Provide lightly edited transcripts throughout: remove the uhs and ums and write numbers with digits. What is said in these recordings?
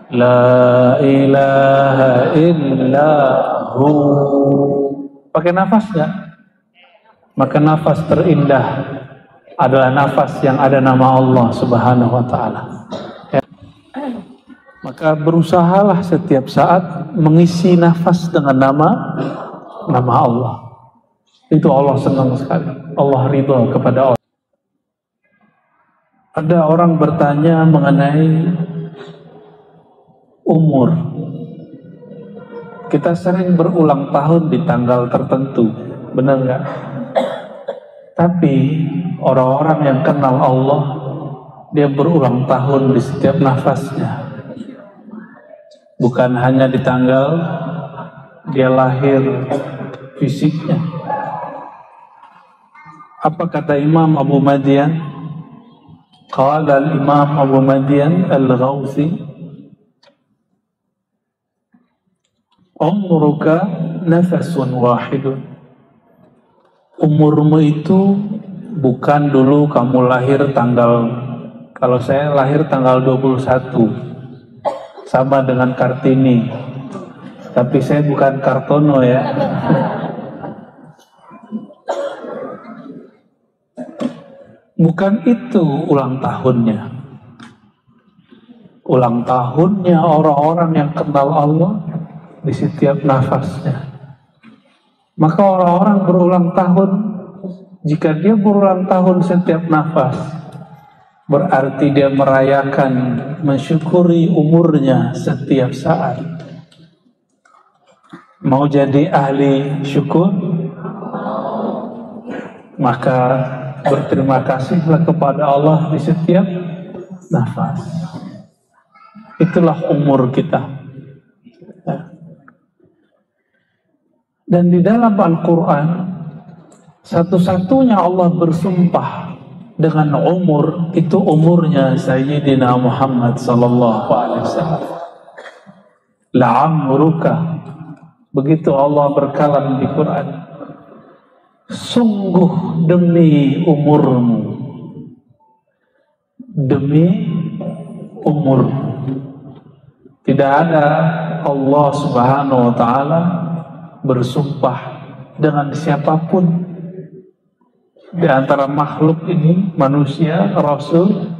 La ilaha illahu. Pakai nafas nggak? Maka nafas terindah adalah nafas yang ada nama Allah Subhanahu wa Ta'ala. Ya. Maka berusahalah setiap saat mengisi nafas dengan nama Allah. Itu Allah senang sekali. Allah ridha kepada Allah. Ada orang bertanya mengenai umur. Kita sering berulang tahun di tanggal tertentu, benar nggak? Tapi orang-orang yang kenal Allah, dia berulang tahun di setiap nafasnya. Bukan hanya di tanggal dia lahir fisiknya. Apa kata Imam Abu Madian? Qala al-Imam Abu Madian al-Ghawthi, umruka nafasun wahidun. Umurmu itu bukan dulu kamu lahir tanggal, kalau saya lahir tanggal 21 sama dengan Kartini, tapi saya bukan Kartono ya. Bukan itu ulang tahunnya. Ulang tahunnya orang-orang yang kenal Allah di setiap nafasnya. Maka orang-orang berulang tahun, jika dia berulang tahun setiap nafas, berarti dia merayakan, mensyukuri umurnya setiap saat. Mau jadi ahli syukur, maka berterima kasihlah kepada Allah di setiap nafas. Itulah umur kita. Dan di dalam Al-Quran, satu-satunya Allah bersumpah dengan umur, itu umurnya Sayyidina Muhammad sallallahu alaihi wasallam. La'amruka. Begitu Allah berkalam di Quran. Sungguh demi umurmu. Demi umurmu. Tidak ada Allah Subhanahu wa Ta'ala bersumpah dengan siapapun di antara makhluk ini, manusia, Rasul,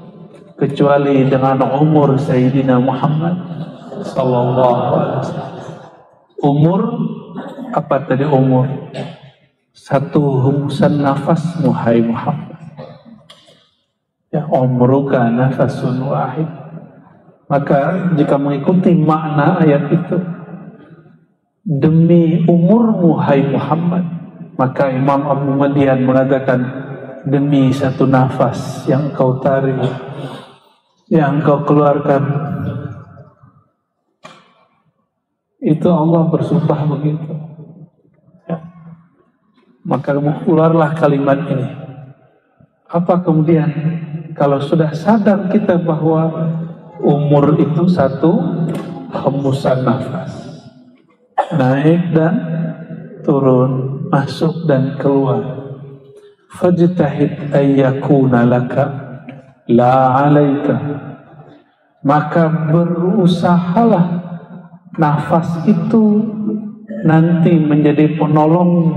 kecuali dengan umur Sayyidina Muhammad sallallahu alaihi wasallam. Umur, apa tadi umur? Satu hembusan nafas, hai Muhammad. Ya, umruka nafasun wahid. Maka jika mengikuti makna ayat itu, demi umurmu hai Muhammad, maka Imam Abu Madian mengatakan, demi satu nafas yang kau tarik, yang kau keluarkan, itu Allah bersumpah begitu. Ya. Maka keluarlah kalimat ini. Apa kemudian kalau sudah sadar kita bahwa umur itu satu hembusan nafas, naik dan turun, masuk dan keluar. Fajtahid ayyakuna laka la alaika. Maka berusahalah nafas itu nanti menjadi penolong,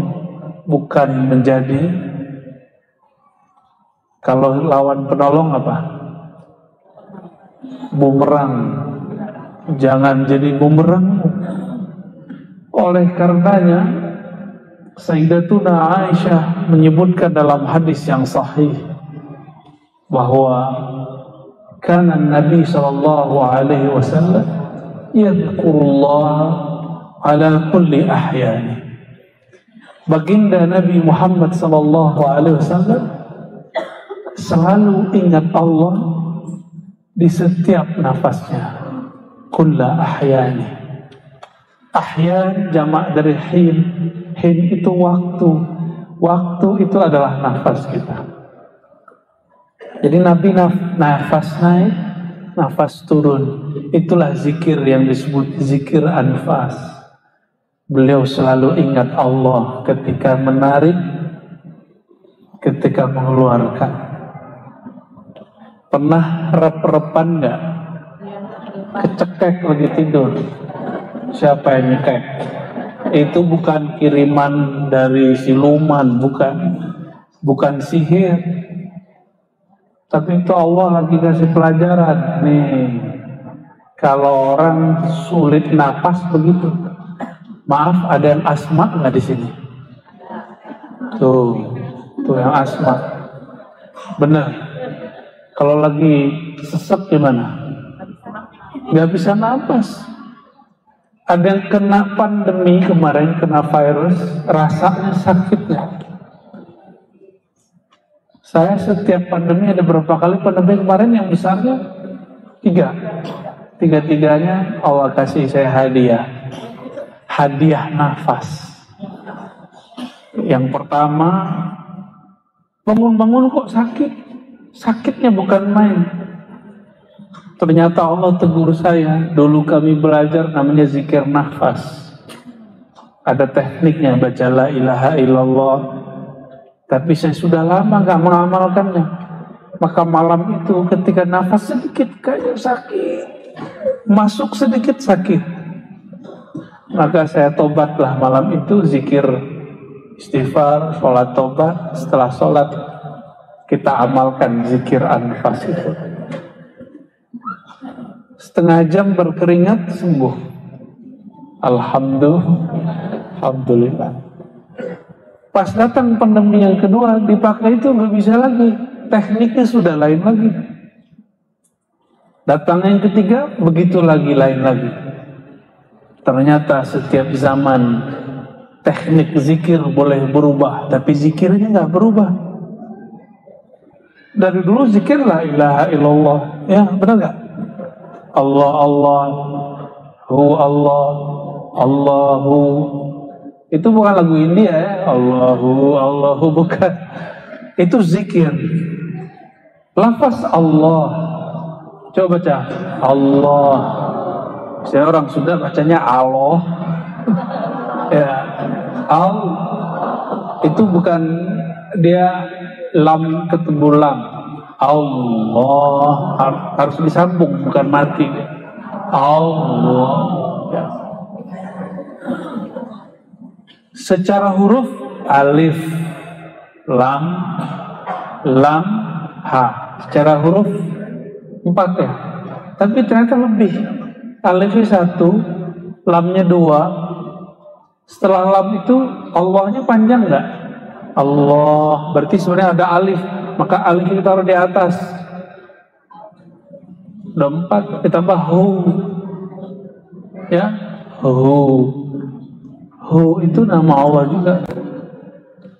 bukan menjadi, kalau lawan penolong apa? Bumerang. Jangan jadi bumerang. Oleh karenanya Sayyidatuna Aisyah menyebutkan dalam hadis yang sahih bahwa kana Nabi sallallahu alaihi wasallam yadhkurullah ala kulli ahyani. Baginda Nabi Muhammad sallallahu alaihi wasallam selalu ingat Allah di setiap nafasnya. Kulla ahyani. Ahyan jamak dari hin. Hin itu waktu. Waktu itu adalah nafas kita. Jadi Nabi nafas naik, nafas turun. Itulah zikir yang disebut zikir anfas. Beliau selalu ingat Allah ketika menarik, ketika mengeluarkan. Pernah rep-repan enggak? kecekek lagi tidur. Siapa yang nyekek? Itu bukan kiriman dari siluman, bukan sihir. Tapi itu Allah lagi kasih pelajaran. Nih, kalau orang sulit napas begitu, maaf, ada yang asma nggak di sini? Tuh yang asma. Bener. Kalau lagi sesek gimana? Nggak bisa napas. Ada yang kena pandemi kemarin, kena virus, rasanya sakitnya. Saya setiap pandemi, ada berapa kali pandemi kemarin yang besarnya? 3. Tiga-tiganya Allah kasih saya hadiah nafas. Yang pertama, bangun-bangun kok sakit. Sakitnya bukan main. Ternyata Allah tegur saya. Dulu kami belajar namanya zikir nafas. Ada tekniknya, baca la ilaha illallah. Tapi saya sudah lama gak mengamalkannya. Maka malam itu ketika nafas sedikit kayak sakit, masuk sedikit sakit, maka saya tobatlah malam itu, zikir istighfar, sholat tobat. Setelah sholat kita amalkan zikir anfas itu. Setengah jam berkeringat sembuh. Alhamdulillah. Pas datang pandemi yang kedua, dipakai itu nggak bisa lagi. Tekniknya sudah lain lagi. Datang yang ketiga, begitu lagi, lain lagi. Ternyata setiap zaman teknik zikir boleh berubah, tapi zikirnya nggak berubah. Dari dulu zikir la ilaha illallah, ya benar nggak? Allah Allah, hu Allah, Allahu. Itu bukan lagu India ya, Allahu bukan. Itu zikir. Lafaz Allah. Coba baca Allah. Saya orang Sunda bacanya Allah. Ya, Al itu bukan dia lam ketemu lam. Allah harus disambung, bukan mati. Allah. Ya. Secara huruf alif, lam, ha. Secara huruf 4 ya. Tapi ternyata lebih. Alifnya 1, lamnya 2. Setelah lam itu Allahnya panjang nggak? Allah. Berarti sebenarnya ada alif. Maka alif kita taruh di atas. Udah 4, ditambah hu. Ya, hu. Hu itu nama Allah juga.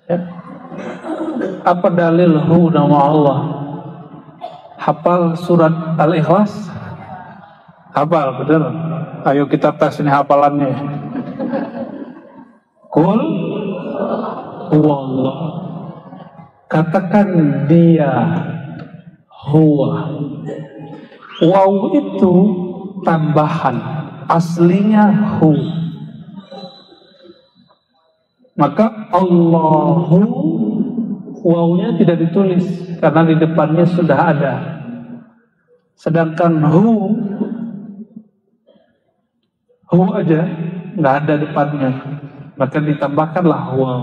Ya. Apa dalil hu nama Allah? Hafal surat Al-Ikhlas? Hafal, betul? Ayo kita tes ini hafalannya. Qul huwallah. Katakan dia huwa. Waw itu tambahan, aslinya hu. Maka Allahu, wawnya tidak ditulis karena di depannya sudah ada. Sedangkan hu aja nggak ada depannya, maka ditambahkanlah waw.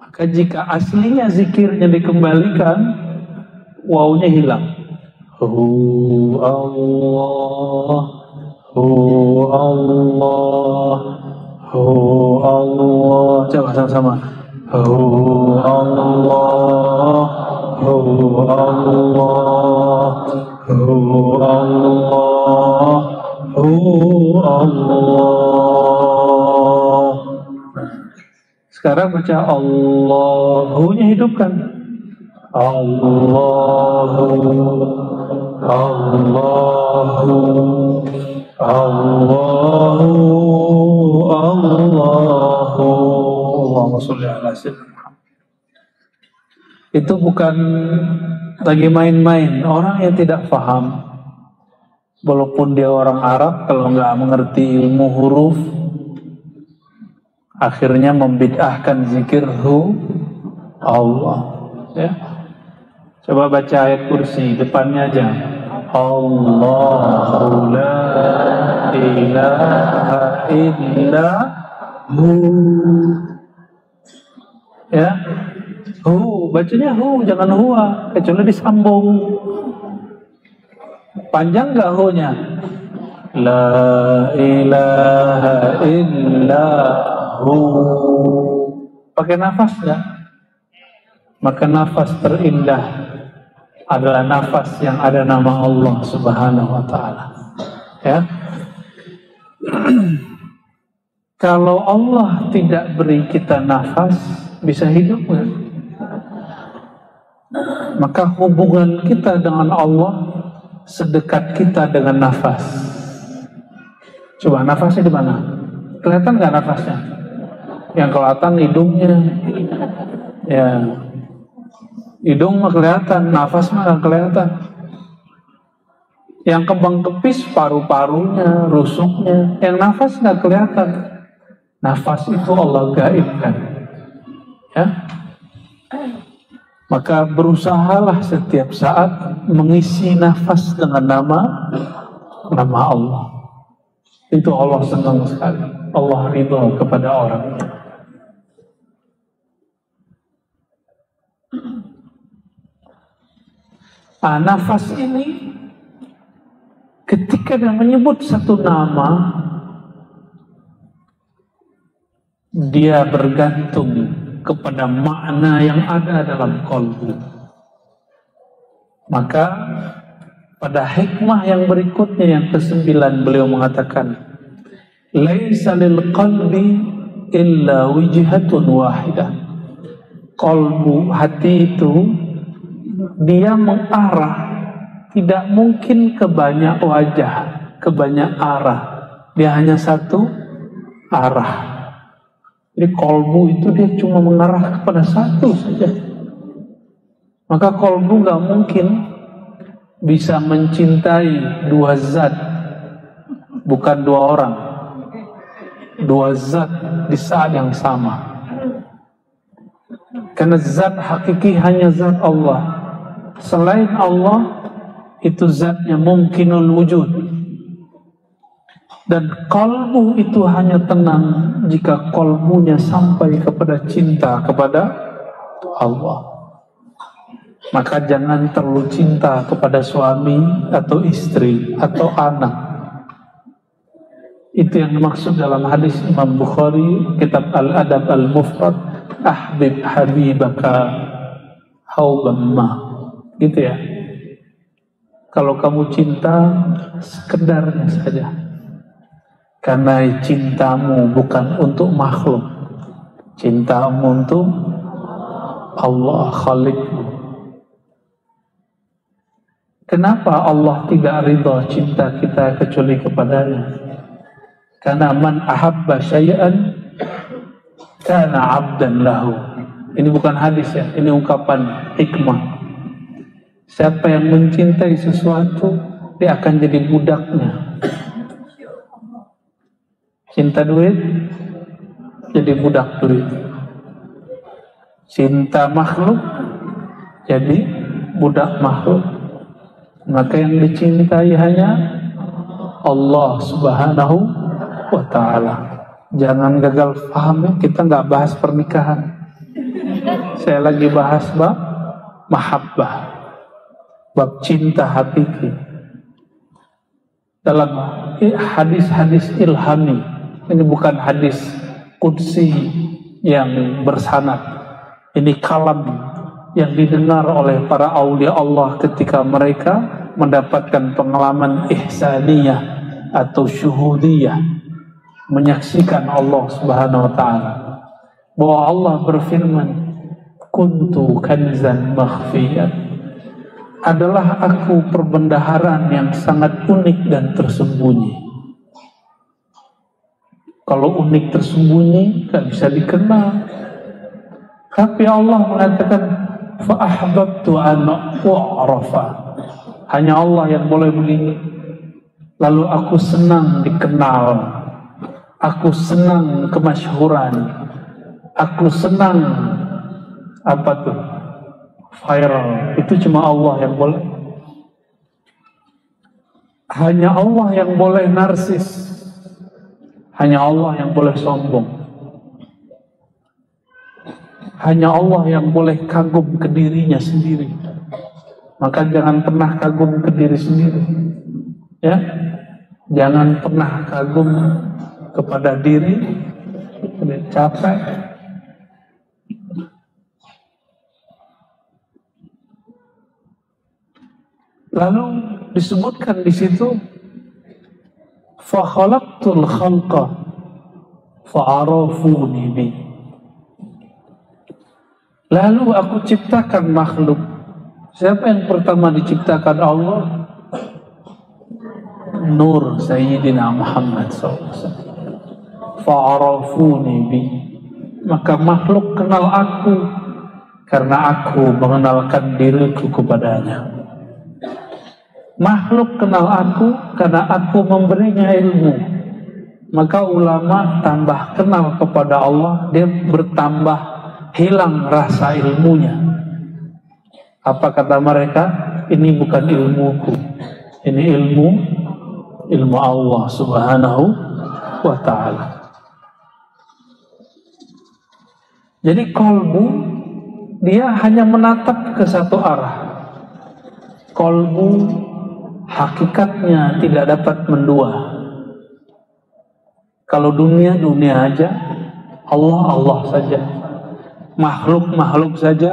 Maka jika aslinya zikirnya dikembalikan, wawnya hilang. Hu Allah, hu Allah, hu Allah. Coba sama-sama. Hu Allah, hu Allah, hu Allah, hu Allah. Sekarang baca Allahu-nya hidupkan. Allahu, Allahu, Allahu, Allahu. Allahumma sholli ala sayyidina. Itu bukan lagi main-main. Orang yang tidak paham, walaupun dia orang Arab, kalau nggak mengerti ilmu huruf, akhirnya membid'ahkan zikir hu Allah. Ya. Coba baca ayat kursi depannya aja. Allahu la ilaha illa hu. Ya, hu, bacanya hu, jangan huwa, kecuali disambung. Panjang nggak hu-nya? La ilaha illa hu. Pakai nafas nggak? Maka nafas terindah adalah nafas yang ada nama Allah Subhanahu wa ta'ala. Ya. Kalau Allah tidak beri kita nafas, bisa hidup nggak? Maka hubungan kita dengan Allah sedekat kita dengan nafas. Coba nafasnya di mana? Kelihatan nggak nafasnya? Yang kelihatan hidungnya. Ya, hidung mah kelihatan, nafas mah nggak kelihatan. Yang kembang kepis paru-parunya, rusuknya. Yang nafas nggak kelihatan. Nafas itu Allah gaibkan. Ya. Maka berusahalah setiap saat mengisi nafas dengan nama Allah. Itu Allah senang sekali. Allah ridha kepada orang. Nafas ini ketika dia menyebut satu nama, dia bergantung kepada makna yang ada dalam qalbu. Maka pada hikmah yang berikutnya yang ke-9 beliau mengatakan, laisa lil qalbi illa wijhatun wahidah. Qalbu, hati itu dia mengarah, tidak mungkin ke banyak wajah, ke banyak arah. Dia hanya satu arah. Jadi kolbu itu dia cuma mengarah kepada satu saja. Maka kolbu gak mungkin bisa mencintai dua zat, bukan dua orang, dua zat di saat yang sama. Karena zat hakiki hanya zat Allah. Selain Allah itu zatnya mungkinul wujud. Dan kalbu itu hanya tenang jika kalbunya sampai kepada cinta kepada Allah. Maka jangan terlalu cinta kepada suami atau istri atau anak. Itu yang dimaksud dalam hadis Imam Bukhari, kitab Al-Adab Al-Mufrad, ahbib habibaka haubamma. Gitu ya. Kalau kamu cinta, sekedarnya saja. Karena cintamu bukan untuk makhluk, cintamu untuk Allah Khalikmu. Kenapa Allah tidak ridha cinta kita kecuali kepadanya? Karena man ahabba syai'an kana 'abdan lahu. Ini bukan hadis ya, ini ungkapan hikmah. Siapa yang mencintai sesuatu, dia akan jadi budaknya. Cinta duit, jadi budak duit. Cinta makhluk, jadi budak makhluk. Maka yang dicintai hanya Allah Subhanahu wa ta'ala. Jangan gagal paham ya, kita nggak bahas pernikahan. Saya lagi bahas bab mahabbah, bab cinta hakiki. Dalam hadis-hadis ilhami, ini bukan hadis qudsi yang bersanad. Ini kalam yang didengar oleh para aulia Allah ketika mereka mendapatkan pengalaman ihsaniyah atau syuhudiyah, menyaksikan Allah Subhanahu wa ta'ala. Bahwa Allah berfirman, kuntu kanzan makhfiyan, adalah aku perbendaharaan yang sangat unik dan tersembunyi. Kalau unik tersembunyi gak bisa dikenal. Tapi Allah mengatakan fa-ahbabtu an u'rafa. Hanya Allah yang boleh begini. Lalu aku senang dikenal. Aku senang kemasyhuran. Aku senang apa tuh? Viral. Itu cuma Allah yang boleh. Hanya Allah yang boleh narsis, hanya Allah yang boleh sombong, hanya Allah yang boleh kagum ke dirinya sendiri. Maka jangan pernah kagum ke diri sendiri, ya. Jangan pernah kagum kepada diri, capek. Lalu disebutkan di situ, fa khalaqtul khalqa fa arafuni bi. Lalu aku ciptakan makhluk. Siapa yang pertama diciptakan Allah? Nur Sayyidina Muhammad SAW. Fa'arafuni bi. Maka makhluk kenal aku karena aku mengenalkan diriku kepadanya. Makhluk kenal aku karena aku memberinya ilmu. Maka ulama tambah kenal kepada Allah, dia bertambah hilang rasa ilmunya. Apa kata mereka? Ini bukan ilmuku, ini ilmu Allah Subhanahu wa ta'ala. Jadi kolbu, dia hanya menatap ke satu arah. Kolbu hakikatnya tidak dapat mendua. Kalau dunia, dunia aja. Allah, Allah saja. Makhluk, makhluk saja.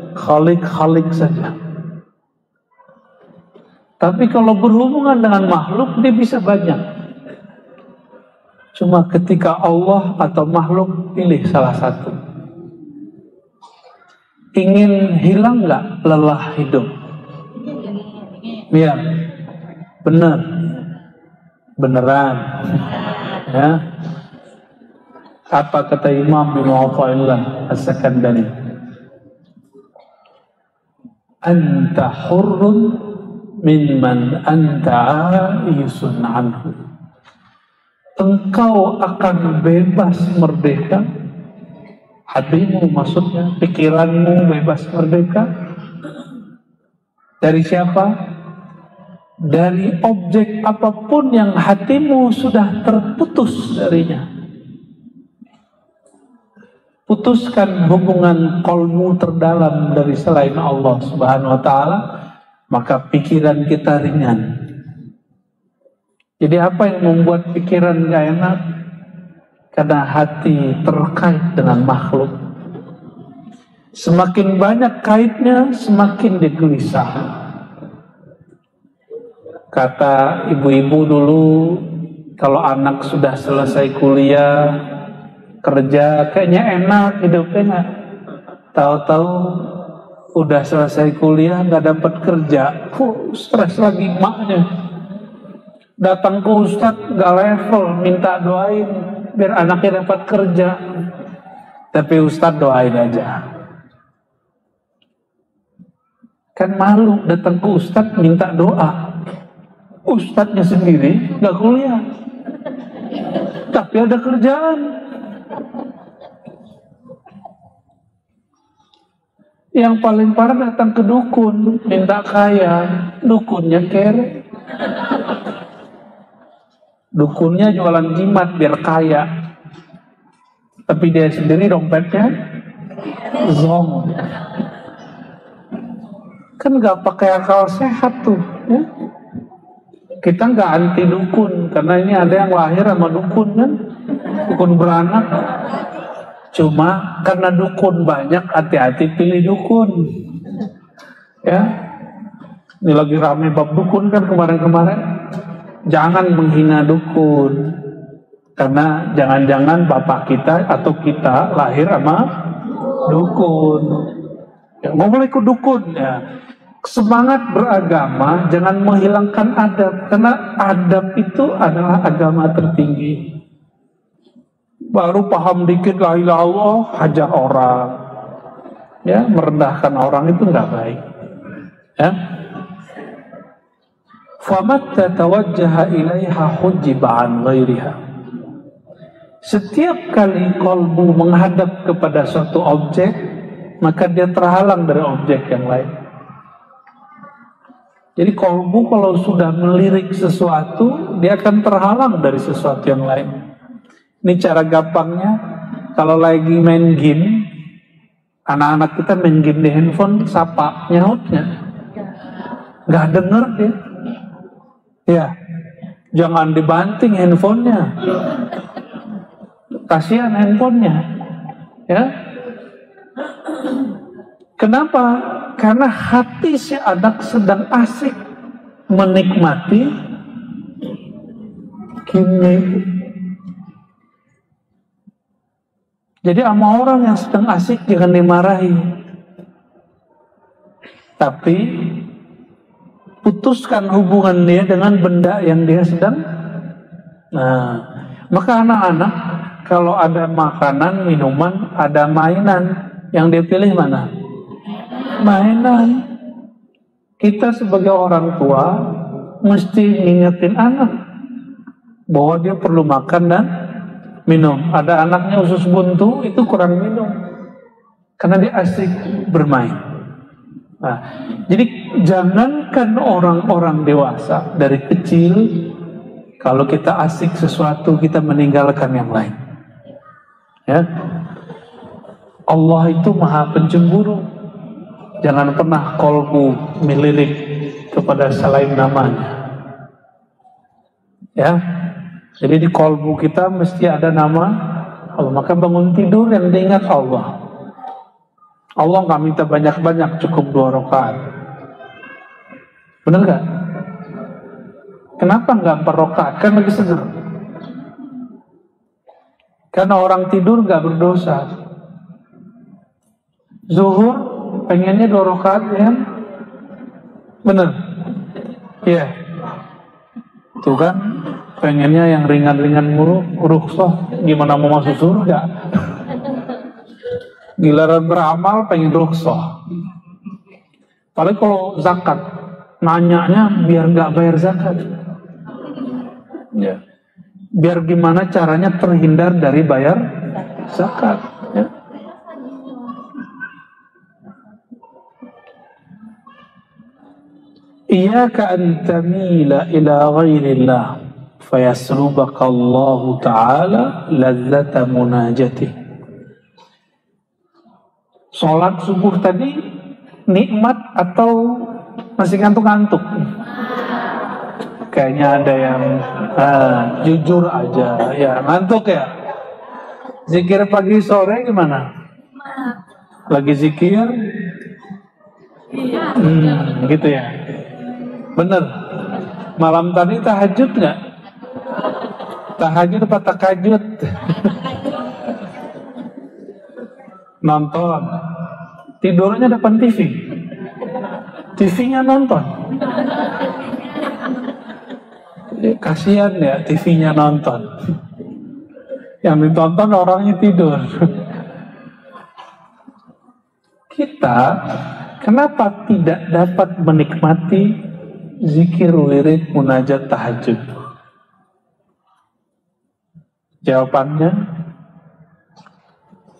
Khalik, khalik saja. Tapi kalau berhubungan dengan makhluk, dia bisa banyak. Cuma ketika Allah atau makhluk, pilih salah satu. Ingin hilang nggak lelah hidup? Ya, benar, beneran. Ya. Apa kata Imam bin Athaillah As-Sakandari? Anta hurrun mimman anta aisun anhu. Engkau akan bebas merdeka, hatimu maksudnya, pikiranmu bebas merdeka. Dari siapa? Dari objek apapun yang hatimu sudah terputus darinya. Putuskan hubungan kolmu terdalam dari selain Allah Subhanahu wa ta'ala, maka pikiran kita ringan. Jadi apa yang membuat pikiran gak enak? Karena hati terkait dengan makhluk. Semakin banyak kaitnya, semakin digelisah. Kata ibu-ibu dulu, kalau anak sudah selesai kuliah, kerja, kayaknya enak hidupnya. Tahu-tahu udah selesai kuliah nggak dapat kerja, stres lagi maknya. Datang ke ustadz nggak level, minta doain biar anaknya dapat kerja. Tapi ustadz doain aja. Kan malu datang ke ustadz minta doa. Ustadznya sendiri nggak kuliah, tapi ada kerjaan. Yang paling parah datang ke dukun minta kaya, dukunnya kere. Dukunnya jualan jimat biar kaya, tapi dia sendiri dompetnya zong. Kan gak pakai akal sehat tuh, ya? Kita gak anti dukun, karena ini ada yang lahir sama dukun kan, dukun beranak. Cuma karena dukun banyak, hati-hati pilih dukun. Ya, ini lagi rame bab dukun kan kemarin-kemarin. Jangan menghina dukun, karena jangan-jangan bapak kita atau kita lahir sama dukun. Ya, nggak boleh ikut dukun. Ya, semangat beragama, jangan menghilangkan adab, karena adab itu adalah agama tertinggi. Baru paham dikit la ilaha illallah, hajar orang, ya, merendahkan orang itu nggak baik. Ya. Famatta tawajjaha ilaiha hujiba an ghairiha. Setiap kali kolbu menghadap kepada suatu objek, maka dia terhalang dari objek yang lain. Jadi kolbu kalau sudah melirik sesuatu, dia akan terhalang dari sesuatu yang lain. Ini cara gampangnya, kalau lagi main game, anak-anak kita main game di handphone, sapa, nyautnya, nggak denger dia. Ya, jangan dibanting handphonenya, kasihan handphonenya. Ya, kenapa? Karena hati si anak sedang asik menikmati game. Jadi sama orang yang sedang asik jangan dimarahi, tapi putuskan hubungan dia dengan benda yang dia sedang. Nah, maka anak-anak kalau ada makanan, minuman, ada mainan, yang dia pilih mana? Mainan. Kita sebagai orang tua mesti ngingetin anak bahwa dia perlu makan dan minum. Ada anaknya usus buntu, itu kurang minum karena dia asik bermain. Nah, jadi jangankan orang-orang dewasa, dari kecil kalau kita asik sesuatu kita meninggalkan yang lain. Ya, Allah itu maha pencemburu. Jangan pernah kolbu melirik kepada selain namanya. Ya, jadi di kolbu kita mesti ada nama Allah. Maka bangun tidur yang diingat Allah. Allah nggak minta banyak-banyak, cukup 2 rakaat. Benar nggak? Kenapa nggak 4 rakaat? Kan lagi seger. Karena orang tidur nggak berdosa. Zuhur pengennya 2 rakaat, ya? Benar? Iya. Tuh kan, pengennya yang ringan-ringan mulu, rukhsah. Gimana mau masuk surga? Giliran beramal pengen rukhsah. Paling kalau zakat, nanyanya biar nggak bayar zakat. Ya. Biar gimana caranya terhindar dari bayar zakat. Ya. Iyyaka an tamila ila ghairillah fayaslubaka Allah Ta'ala ladzata munajatih. Sholat subuh tadi nikmat atau masih ngantuk-ngantuk? Kayaknya ada yang jujur aja, ya ngantuk ya. Zikir pagi sore gimana? Lagi zikir? Gitu ya. Bener. Malam tadi tahajud nggak? Tahajud apa takajud? Nonton. Tidurnya depan TV. TV-nya nonton. Kasihan ya, TV-nya nonton. Yang ditonton orangnya tidur. Kita kenapa tidak dapat menikmati zikir, wirid, munajat, tahajud? Jawabannya,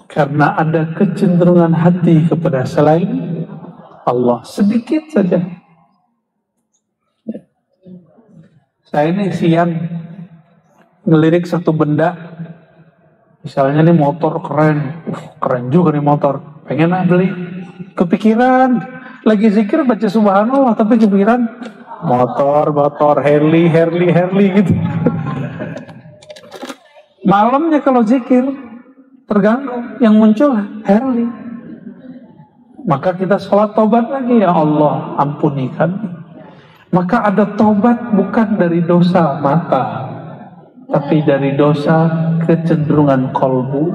karena ada kecenderungan hati kepada selain Allah, sedikit saja. Saya ini siang ngelirik satu benda, misalnya nih motor keren, keren juga nih motor, pengen beli. Kepikiran, lagi zikir baca subhanallah, tapi kepikiran motor, Harley gitu. Malamnya kalau zikir terganggu, yang muncul Harley. Maka kita sholat tobat lagi, ya Allah ampuni kami. Maka ada tobat bukan dari dosa mata, tapi dari dosa kecenderungan kolbu.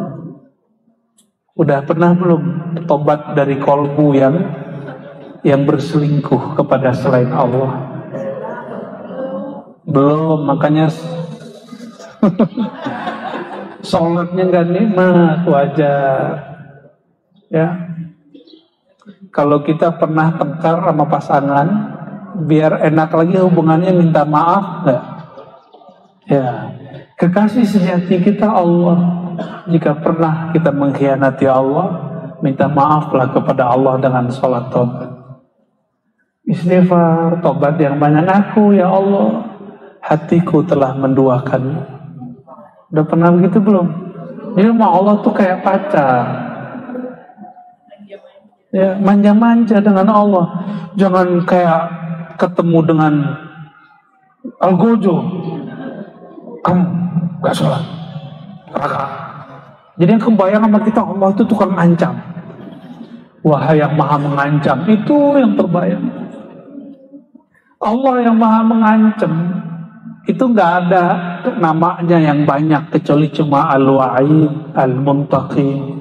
Udah pernah belum tobat dari kolbu yang berselingkuh kepada selain Allah? Belum, makanya sholatnya gak nikmat, wajar. Ya, kalau kita pernah tengkar sama pasangan, biar enak lagi hubungannya, minta maaf nggak? Ya, kekasih sejati kita Allah. Jika pernah kita mengkhianati Allah, minta maaflah kepada Allah dengan sholat taubat. istighfar, tobat yang banyak. Aku ya Allah, hatiku telah menduakanmu. Udah pernah begitu belum? Jadi sama Allah tuh kayak pacar, ya, manja-manja dengan Allah. Jangan kayak ketemu dengan Algojo, kamu gak sholat, raka. Jadi yang kebayang sama kita, Allah itu tukang ancam. Wahai yang maha mengancam, itu yang terbayang. Allah yang maha mengancam, itu gak ada namanya yang banyak kecuali cuma Al-Wa'id, Al-Muntaqim.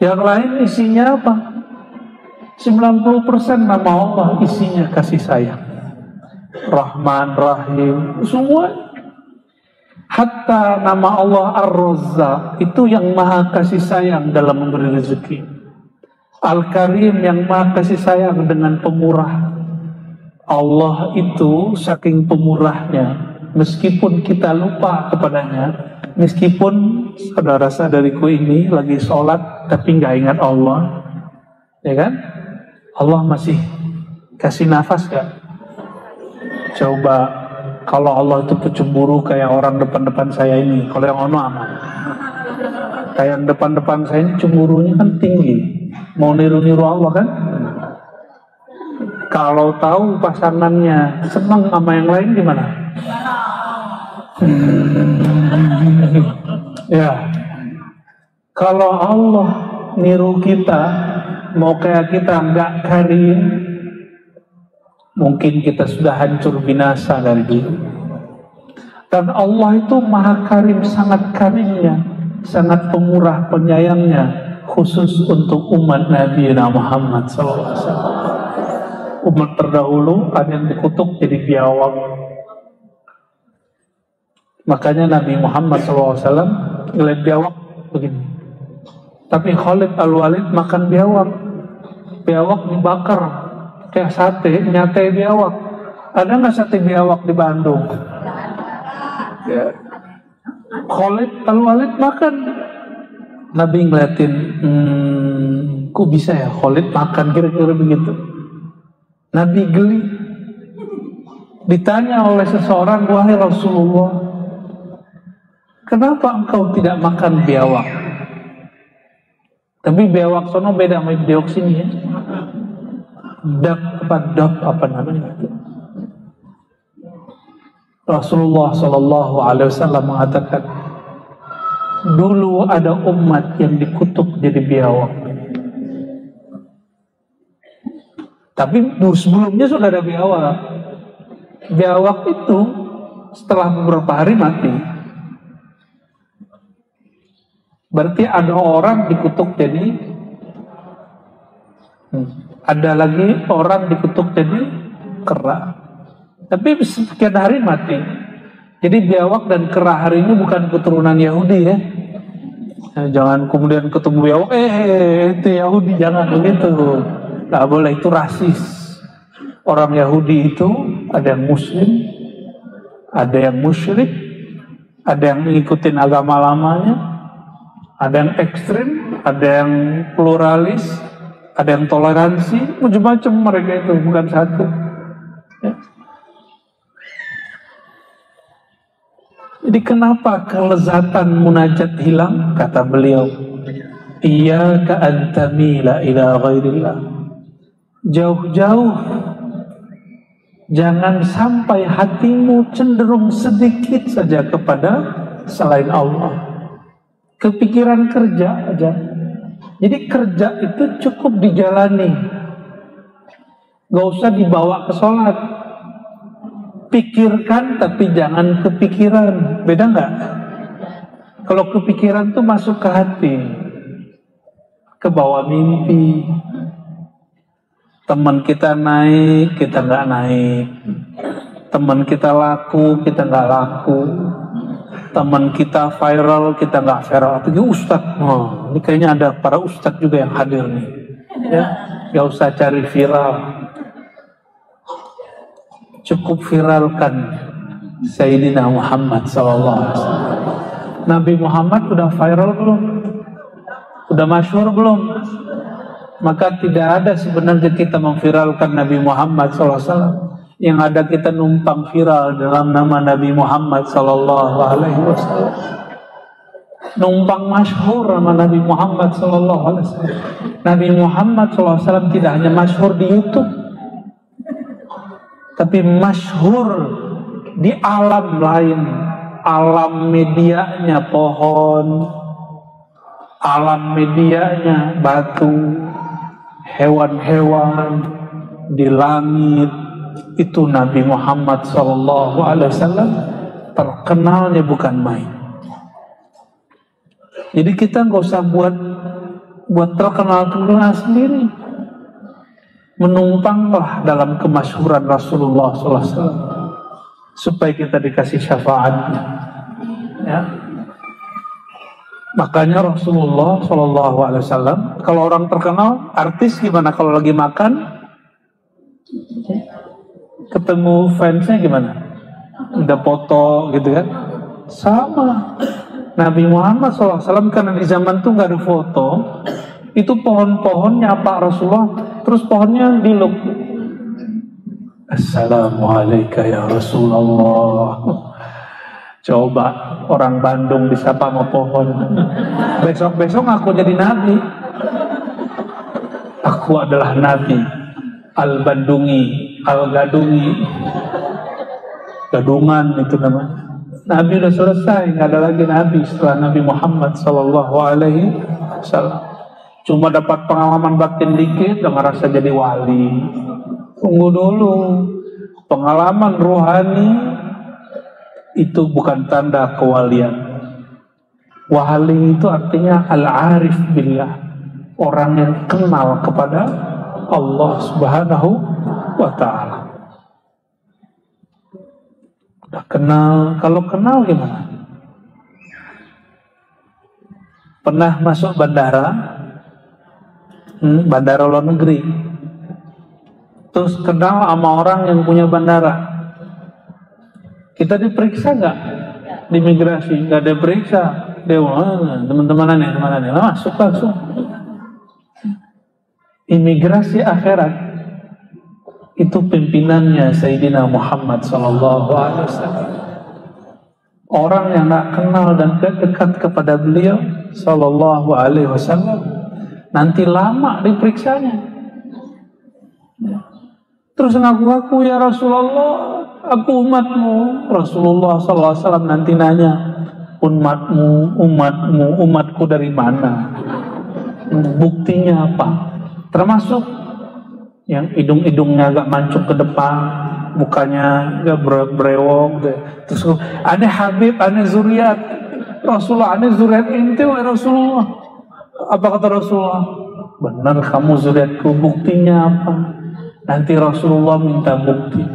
Yang lain isinya apa? 90% nama Allah isinya kasih sayang, Rahman, Rahim, semua. Hatta nama Allah Ar-Razzaq itu yang maha kasih sayang dalam memberi rezeki. Al-Karim yang maha kasih sayang dengan pemurah. Allah itu saking pemurahnya, meskipun kita lupa kepadanya, meskipun saudara-saudariku ini lagi sholat tapi nggak ingat Allah, ya kan? Allah masih kasih nafas gak? Coba kalau Allah itu pencemburu kayak orang depan-depan saya ini, kalau yang ono aman. Kayak yang depan-depan saya ini cemburunya kan tinggi, mau niru-niru Allah kan? Kalau tahu pasangannya senang sama yang lain gimana? Ya, kalau Allah niru kita, mau kayak kita nggak karim, mungkin kita sudah hancur binasa dari dulu. Dan Allah itu maha karim, sangat karimnya, sangat pemurah penyayangnya, khusus untuk umat Nabi Muhammad SAW. Umat terdahulu ada yang dikutuk jadi biawak. Makanya Nabi Muhammad SAW ngeliat biawak begini. Tapi Khalid Al-Walid makan biawak. Biawak dibakar kayak sate, nyate biawak. Ada nggak sate biawak di Bandung? Ya. Khalid Al-Walid makan. Nabi ngeliatin, kok bisa ya Khalid makan kira-kira begitu. Nabi geli. Ditanya oleh seseorang, wahai Rasulullah, kenapa engkau tidak makan biawak? Tapi biawak sono beda sama biawak sini ya. Dab apa namanya? Rasulullah SAW mengatakan, dulu ada umat yang dikutuk jadi biawak. Tapi sebelumnya sudah ada biawak. Biawak itu setelah beberapa hari mati. Berarti ada orang dikutuk jadi, ada lagi orang dikutuk jadi kera. Tapi sekian hari mati. Jadi biawak dan kera hari ini bukan keturunan Yahudi ya. Jangan kemudian ketemu biawak, itu Yahudi, jangan begitu. Gak boleh, itu rasis. Orang Yahudi itu ada yang Muslim, ada yang musyrik, ada yang mengikuti agama lamanya, ada yang ekstrim, ada yang pluralis, ada yang toleransi, macam-macam mereka itu, bukan satu. Ya. Jadi kenapa kelezatan munajat hilang? Kata beliau, iyyaka an tamila ila ghairillah. Jauh-jauh jangan sampai hatimu cenderung sedikit saja kepada selain Allah. Kepikiran kerja aja. Jadi kerja itu cukup dijalani, gak usah dibawa ke sholat. Pikirkan tapi jangan kepikiran. Beda nggak? Kalau kepikiran tuh masuk ke hati, ke bawah mimpi. Teman kita naik, kita nggak naik. Teman kita laku, kita nggak laku. Teman kita viral, kita nggak viral. Tapi ustadz, ini kayaknya ada para ustadz juga yang hadir nih. Ya, nggak usah cari viral. Cukup viralkan Sayyidina Muhammad SAW. Nabi Muhammad udah viral belum? Udah masyhur belum? Maka tidak ada sebenarnya kita memviralkan Nabi Muhammad SAW. Yang ada kita numpang viral dalam nama Nabi Muhammad SAW. Numpang masyhur nama Nabi Muhammad SAW. Nabi Muhammad SAW tidak hanya masyhur di YouTube, tapi masyhur di alam lain. Alam medianya pohon, alam medianya batu, hewan-hewan, di langit. Itu Nabi Muhammad SAW terkenalnya bukan main. Jadi kita nggak usah buat terkenal sendiri. Menumpanglah dalam kemasyhuran Rasulullah SAW supaya kita dikasih syafaatnya. Ya. Makanya Rasulullah SAW kalau orang terkenal, artis gimana kalau lagi makan? Ketemu fansnya gimana? Udah foto gitu kan? Sama. Nabi Muhammad SAW karena di zaman itu nggak ada foto, itu pohon-pohon nyapa Rasulullah, terus pohonnya diluk. Assalamualaikum ya Rasulullah. Coba orang Bandung disapa sama pohon. Besok-besok aku jadi nabi. Aku adalah nabi. Al-Bandungi, Al-Gadungi, Gadungan itu namanya. Nabi udah selesai, nggak ada lagi nabi setelah Nabi Muhammad SAW. Cuma dapat pengalaman batin dikit, udah ngerasa jadi wali. Tunggu dulu, pengalaman rohani itu bukan tanda kewalian. Wali itu artinya al-arif billah, orang yang kenal kepada Allah Subhanahu wa ta'ala. Udah kenal, kalau kenal gimana? Pernah masuk bandara, bandara luar negeri, terus kenal sama orang yang punya bandara. Kita diperiksa nggak? Di imigrasi nggak diperiksa. Dia teman-teman aneh, masuk langsung. Imigrasi akhirat itu pimpinannya Sayyidina Muhammad SAW. Orang yang tak kenal dan dekat kepada beliau SAW nanti lama diperiksanya. Terus ngaku-ngaku, ya Rasulullah, aku umatmu. Rasulullah SAW nanti nanya, umatku dari mana? Buktinya apa? Termasuk yang hidung-hidungnya agak mancung ke depan, mukanya agak brewok, terus ane Habib, ane zuriat Rasulullah, ane zuriat inti wa Rasulullah. Apa kata Rasulullah? Benar kamu zuriatku, buktinya apa? Nanti Rasulullah minta bukti.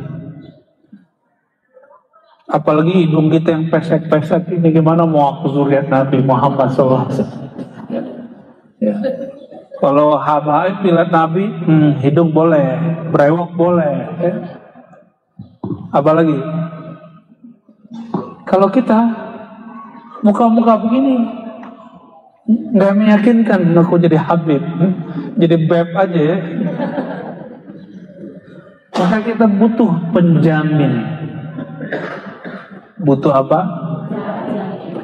Apalagi hidung kita yang pesek-pesek ini, gimana mau aku zuriat Nabi Muhammad SAW? Ya. Kalau habaib pilat Nabi, hidung boleh, brewok boleh. Apalagi kalau kita muka-muka begini, nggak meyakinkan aku jadi habib, jadi beb aja ya. Maka kita butuh penjamin. Butuh apa?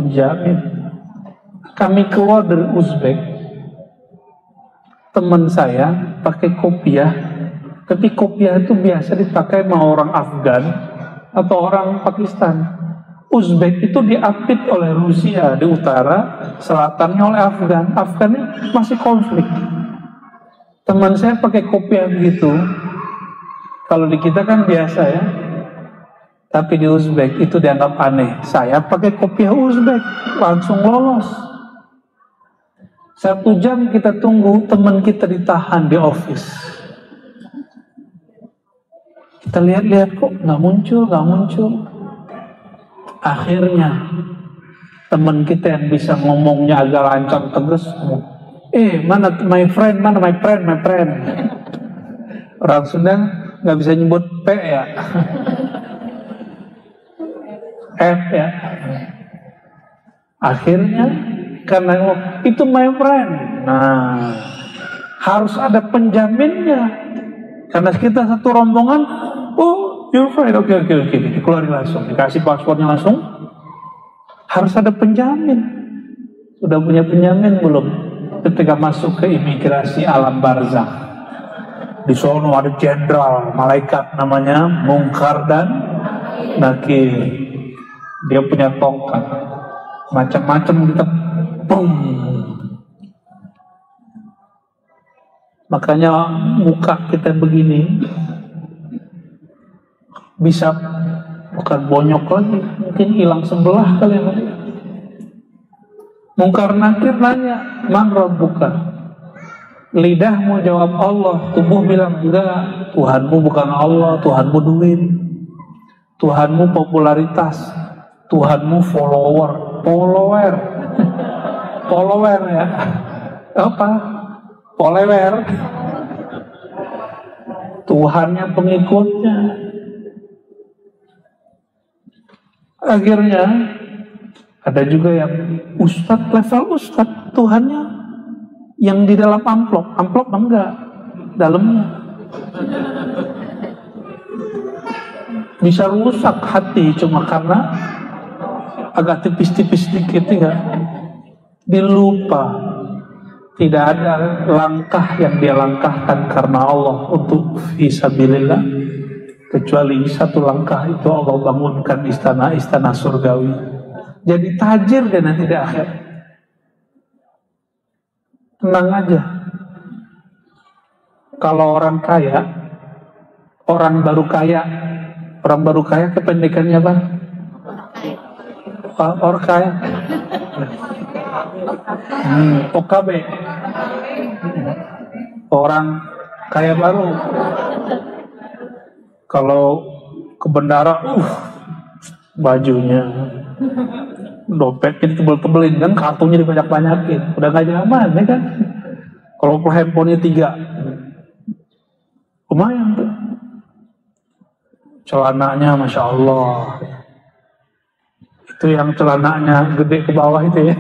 Penjamin. Kami keluar dari Uzbek, teman saya pakai kopiah, tapi kopiah itu biasa dipakai sama orang Afgan atau orang Pakistan. Uzbek itu diapit oleh Rusia di utara, selatannya oleh Afgan. Afgan masih konflik. Teman saya pakai kopiah begitu. Kalau di kita kan biasa ya, tapi di Uzbek itu dianggap aneh. Saya pakai kopiah Uzbek, langsung lolos. 1 jam kita tunggu, teman kita ditahan di office. Kita lihat-lihat kok nggak muncul. Akhirnya teman kita yang bisa ngomongnya agak lancang tegas, mana my friend? Orang Sunda nggak bisa nyebut P ya, F ya. Akhirnya karena itu my friend. Nah, harus ada penjaminnya. Karena kita satu rombongan, oh you're fine, oke, dikeluarin langsung, dikasih paspornya langsung. Harus ada penjamin. Sudah punya penjamin belum? Ketika masuk ke imigrasi alam barzakh, di sono ada jenderal malaikat namanya Munkar dan Nakir. Dia punya tongkat, macam-macam kita, boom. Makanya muka kita begini bisa bukan bonyok lagi, mungkin hilang sebelah kali ya. Munkar Nakir nanya, man rabbuka? Lidahmu jawab Allah, tubuh bilang enggak, Tuhanmu bukan Allah, Tuhanmu duit, Tuhanmu popularitas, Tuhanmu follower ya, apa? Follower, Tuhannya pengikutnya. Akhirnya ada juga yang level ustadz, Tuhannya yang di dalam amplop enggak, dalamnya. Bisa rusak hati cuma karena agak tipis-tipis dikit ya. Dilupa. Tidak ada langkah yang dia langkahkan karena Allah untuk fisabilillah, kecuali satu langkah itu Allah bangunkan istana-istana surgawi. Jadi tajir dia nanti di akhir. Tenang aja. Kalau orang kaya, orang baru kaya kependekannya apa? Orang kaya. OKB. Orang kaya baru. Kalau ke bandara, bajunya, dompetnya ditebel-tebelin kan, kartunya dibanyak-banyakin, udah gak nyaman ya kan. Kalau handphonenya 3, lumayan tuh. Celananya Masya Allah, itu yang celananya gede ke bawah itu ya.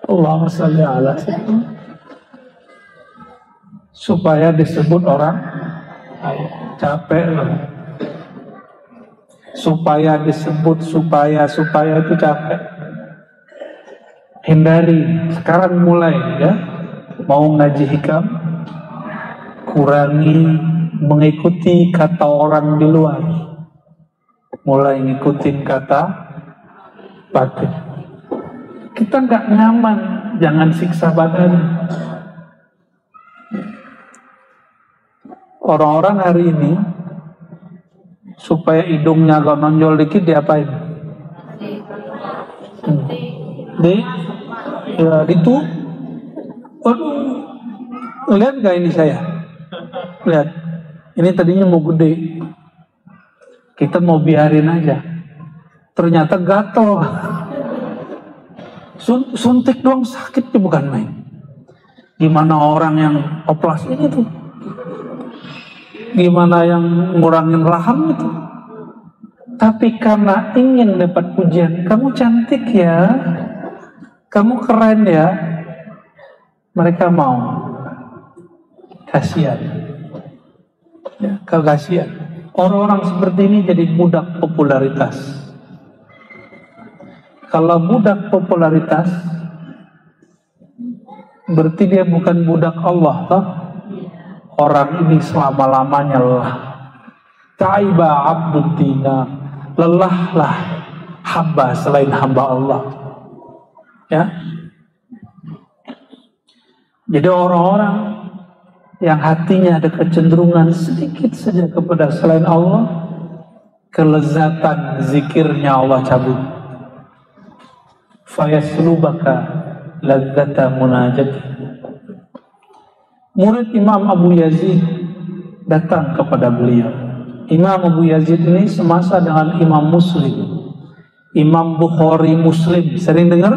Allahumma sholli ala supaya disebut orang capek loh. Supaya disebut supaya itu capek. Hindari sekarang mulai ya. Mau ngaji hikam, kurangi mengikuti kata orang di luar. Mulai ngikutin kata batin. Kita nggak nyaman, jangan siksa badan. Orang-orang hari ini supaya hidungnya agak nonjol dikit diapain? Itu. Aduh, lihat nggak ini saya? Lihat, ini tadinya mau gede, kita mau biarin aja. Ternyata gatel. Suntik doang sakit tuh bukan main. Gimana orang yang oplas ini tuh? Gimana yang ngurangin raham itu? Tapi karena ingin dapat pujian, kamu cantik ya, kamu keren ya, mereka mau. Kasihan. Ya, kasihan. Orang-orang seperti ini jadi budak popularitas. Kalau budak popularitas, berarti dia bukan budak Allah, toh? Orang ini selama-lamanya lelah. Taiba abdud dinar, lelahlah hamba selain hamba Allah. Ya. Jadi orang-orang yang hatinya ada kecenderungan sedikit saja kepada selain Allah, kelezatan zikirnya Allah cabut. Fayaslubaka ladzata munajati. Murid Imam Abu Yazid datang kepada beliau. Imam Abu Yazid ini semasa dengan Imam Muslim, Imam Bukhari Muslim. Sering dengar?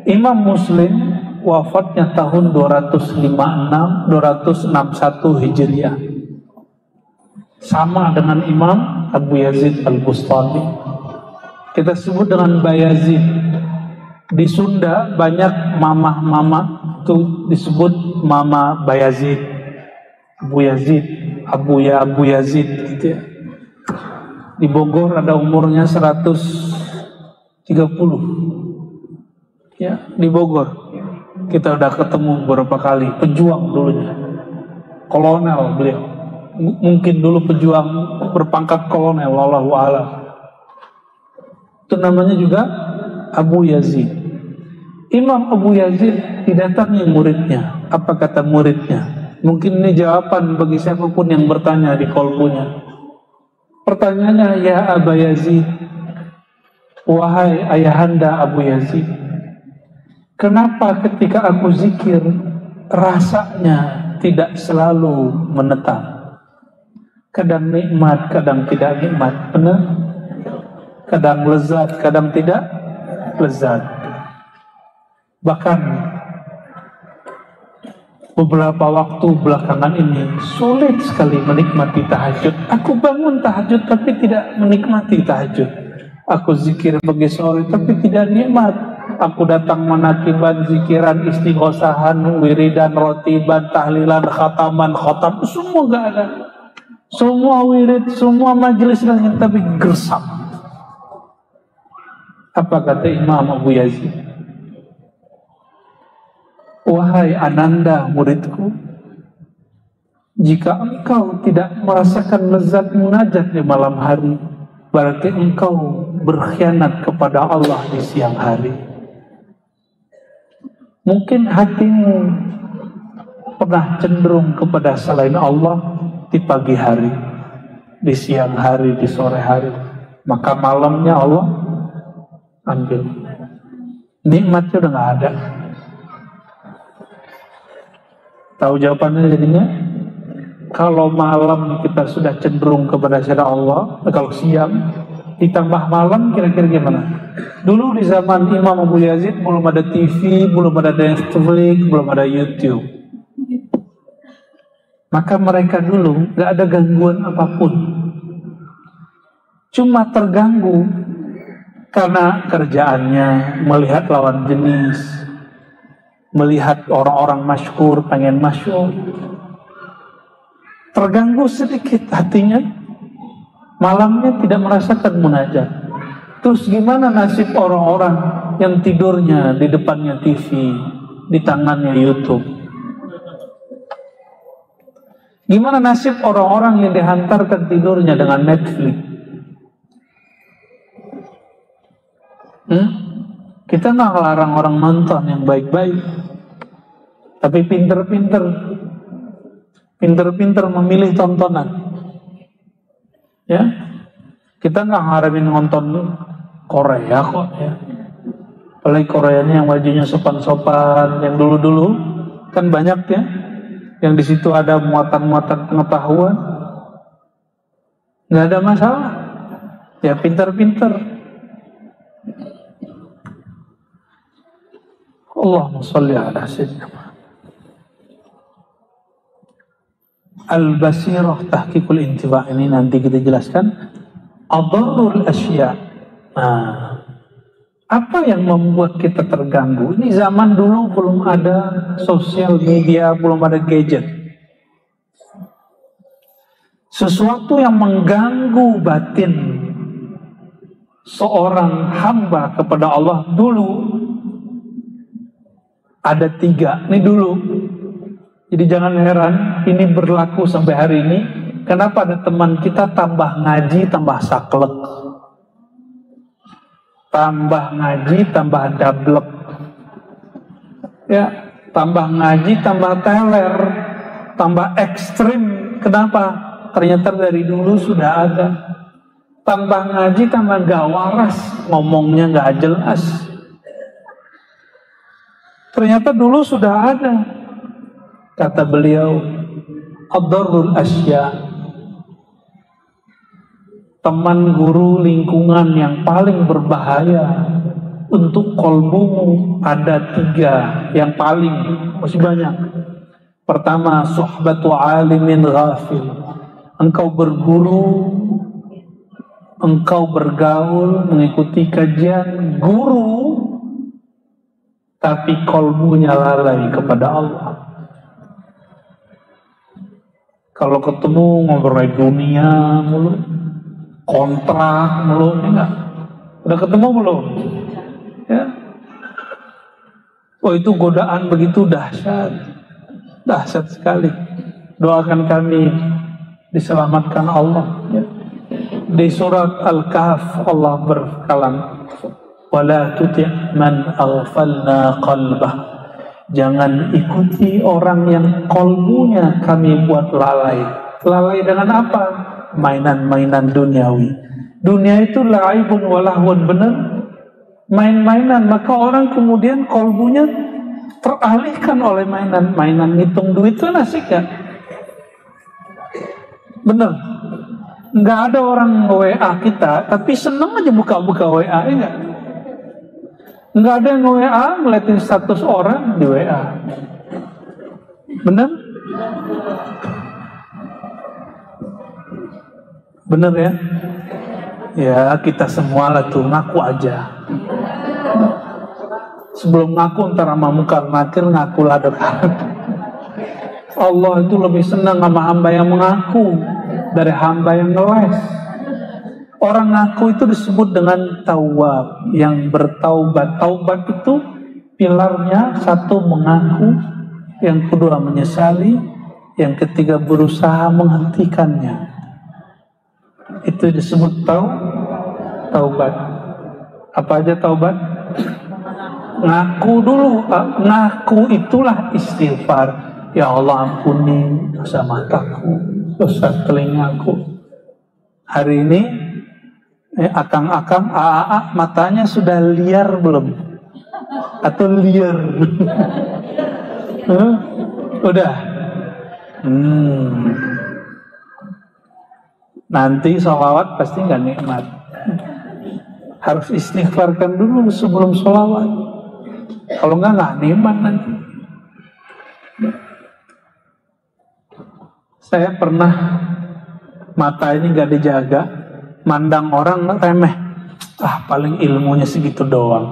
Imam Muslim wafatnya tahun 261 Hijriah. Sama dengan Imam Abu Yazid Al-Bustami. Kita sebut dengan Bayazid. Di Sunda banyak mama-mama itu disebut Mama Bayazid, Abu Yazid, Abu Yazid gitu ya. Di Bogor ada umurnya 130. Ya, di Bogor. Kita udah ketemu beberapa kali, pejuang dulunya. Kolonel beliau. Mungkin dulu pejuang berpangkat kolonel, wallahu a'lam. Itu namanya juga Abu Yazid. Imam Abu Yazid didatangi muridnya. Apa kata muridnya? Mungkin ini jawaban bagi siapapun yang bertanya di kolbunya. Pertanyaannya, ya Abu Yazid, wahai ayahanda Abu Yazid, kenapa ketika aku zikir rasanya tidak selalu menetap? Kadang nikmat, kadang tidak nikmat. Benar? Kadang lezat, kadang tidak lezat. Bahkan beberapa waktu belakangan ini sulit sekali menikmati tahajud. Aku bangun tahajud tapi tidak menikmati tahajud. Aku zikir pagi sore tapi tidak nikmat. Aku datang menakiban, zikiran, istighosahan, wiridan, rotiban, tahlilan, khataman, khotam, semua gak ada. Semua wirid, semua majelis langit tapi gersam. Apa kata Imam Abu Yazid? Wahai ananda muridku, jika engkau tidak merasakan lezat munajat di malam hari, berarti engkau berkhianat kepada Allah di siang hari. Mungkin hatimu pernah cenderung kepada selain Allah di pagi hari, di siang hari, di sore hari. Maka malamnya Allah ambil. Nikmatnya udah gak ada. Tahu jawabannya jadinya? Kalau malam kita sudah cenderung kepada selain Allah, kalau siang ditambah malam kira-kira gimana? Dulu di zaman Imam Abu Yazid belum ada TV, belum ada Netflix, belum ada YouTube. Maka mereka dulu gak ada gangguan apapun. Cuma terganggu karena kerjaannya, melihat lawan jenis, melihat orang-orang masyhur, pengen masyhur. Terganggu sedikit hatinya, malamnya tidak merasakan munajat. Terus gimana nasib orang-orang yang tidurnya di depannya TV, di tangannya YouTube? Gimana nasib orang-orang yang dihantarkan tidurnya dengan Netflix? Kita nggak ngelarang orang nonton yang baik-baik, tapi pinter-pinter memilih tontonan. Ya, kita nggak ngaramin nonton Korea kok ya. Apalagi Koreanya yang bajunya sopan-sopan, yang dulu-dulu kan banyak ya, yang di situ ada muatan-muatan pengetahuan. Nggak ada masalah. Ya pinter-pinter. Allahumma sholli ala sayyidina Al-Basirah Tahqiqul Intiba, ini nanti kita jelaskan adharrul asya. Nah, apa yang membuat kita terganggu? Ini zaman dulu belum ada sosial media, belum ada gadget. Sesuatu yang mengganggu batin seorang hamba kepada Allah dulu ada 3. Ini dulu. Jadi jangan heran, ini berlaku sampai hari ini. Kenapa ada teman kita tambah ngaji, tambah saklek. Tambah ngaji, tambah dablek. Ya, tambah ngaji, tambah teler. Tambah ekstrim. Kenapa? Ternyata dari dulu sudah ada. Tambah ngaji, tambah gak waras. Ngomongnya gak jelas. Ternyata dulu sudah ada. Kata beliau, adharrul asya. Teman, guru, lingkungan yang paling berbahaya untuk kolbumu ada 3 yang paling, masih banyak. Pertama, suhbatu alimin ghafil. Engkau berguru, engkau bergaul, mengikuti kajian guru tapi kolbunya lalai kepada Allah. Kalau ketemu ngobrol dunia mulu, kontrak mulu, enggak? Udah ketemu belum? Ya. Oh, itu godaan begitu dahsyat, dahsyat sekali. Doakan kami diselamatkan Allah. Ya. Di surat Al-Kahf Allah berkalam, wala tuti' man aghfalna qalbah. Jangan ikuti orang yang kolbunya kami buat lalai. Lalai dengan apa? Mainan-mainan duniawi. Dunia itu la'ibun walahun, benar? Main-mainan. Maka orang kemudian kolbunya teralihkan oleh mainan-mainan. Ngitung duit itu asik ya? Benar? Nggak ada orang WA kita, tapi seneng aja buka-buka WA, ya nggak? Nggak ada yang WA ngeliatin status orang di WA. Bener? Bener ya? Ya kita semua lah tuh ngaku aja. Sebelum ngaku ntar sama muka nakir, ngaku lah dekat. Allah itu lebih senang sama hamba yang mengaku dari hamba yang ngeles. Orang ngaku itu disebut dengan tawab, yang bertaubat. Taubat itu pilarnya satu mengaku, yang kedua menyesali, yang ketiga berusaha menghentikannya. Itu disebut taubat. Apa aja taubat? Ngaku dulu, ngaku itulah istighfar. Ya Allah ampuni dosa mataku, dosa telingaku. Hari ini akang-akang, AA matanya sudah liar belum? Atau liar? Udah. Nanti sholawat pasti nggak nikmat. Harus istighfarkan dulu sebelum sholawat. Kalau nggak nikmat nanti. Saya pernah mata ini nggak dijaga, mandang orang remeh, paling ilmunya segitu doang.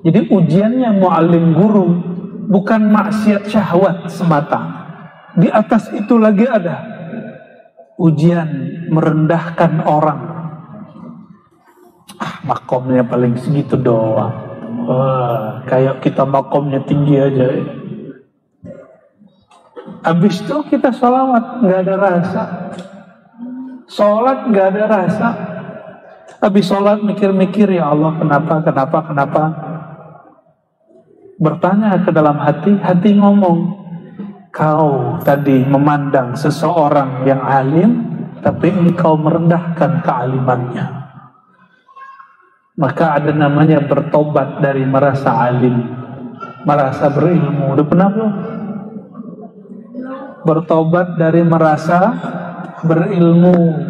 Jadi ujiannya mu'allim guru bukan maksiat syahwat semata. Di atas itu lagi ada ujian merendahkan orang. Makomnya paling segitu doang. Wah, kayak kita makomnya tinggi aja. Habis itu kita sholawat nggak ada rasa. Sholat gak ada rasa. Habis sholat mikir-mikir, ya Allah kenapa. Bertanya ke dalam hati, hati ngomong, kau tadi memandang seseorang yang alim, tapi engkau merendahkan kealimannya. Maka ada namanya bertobat dari merasa alim, merasa berilmu. Udah pernah belum? Bertobat dari merasa berilmu.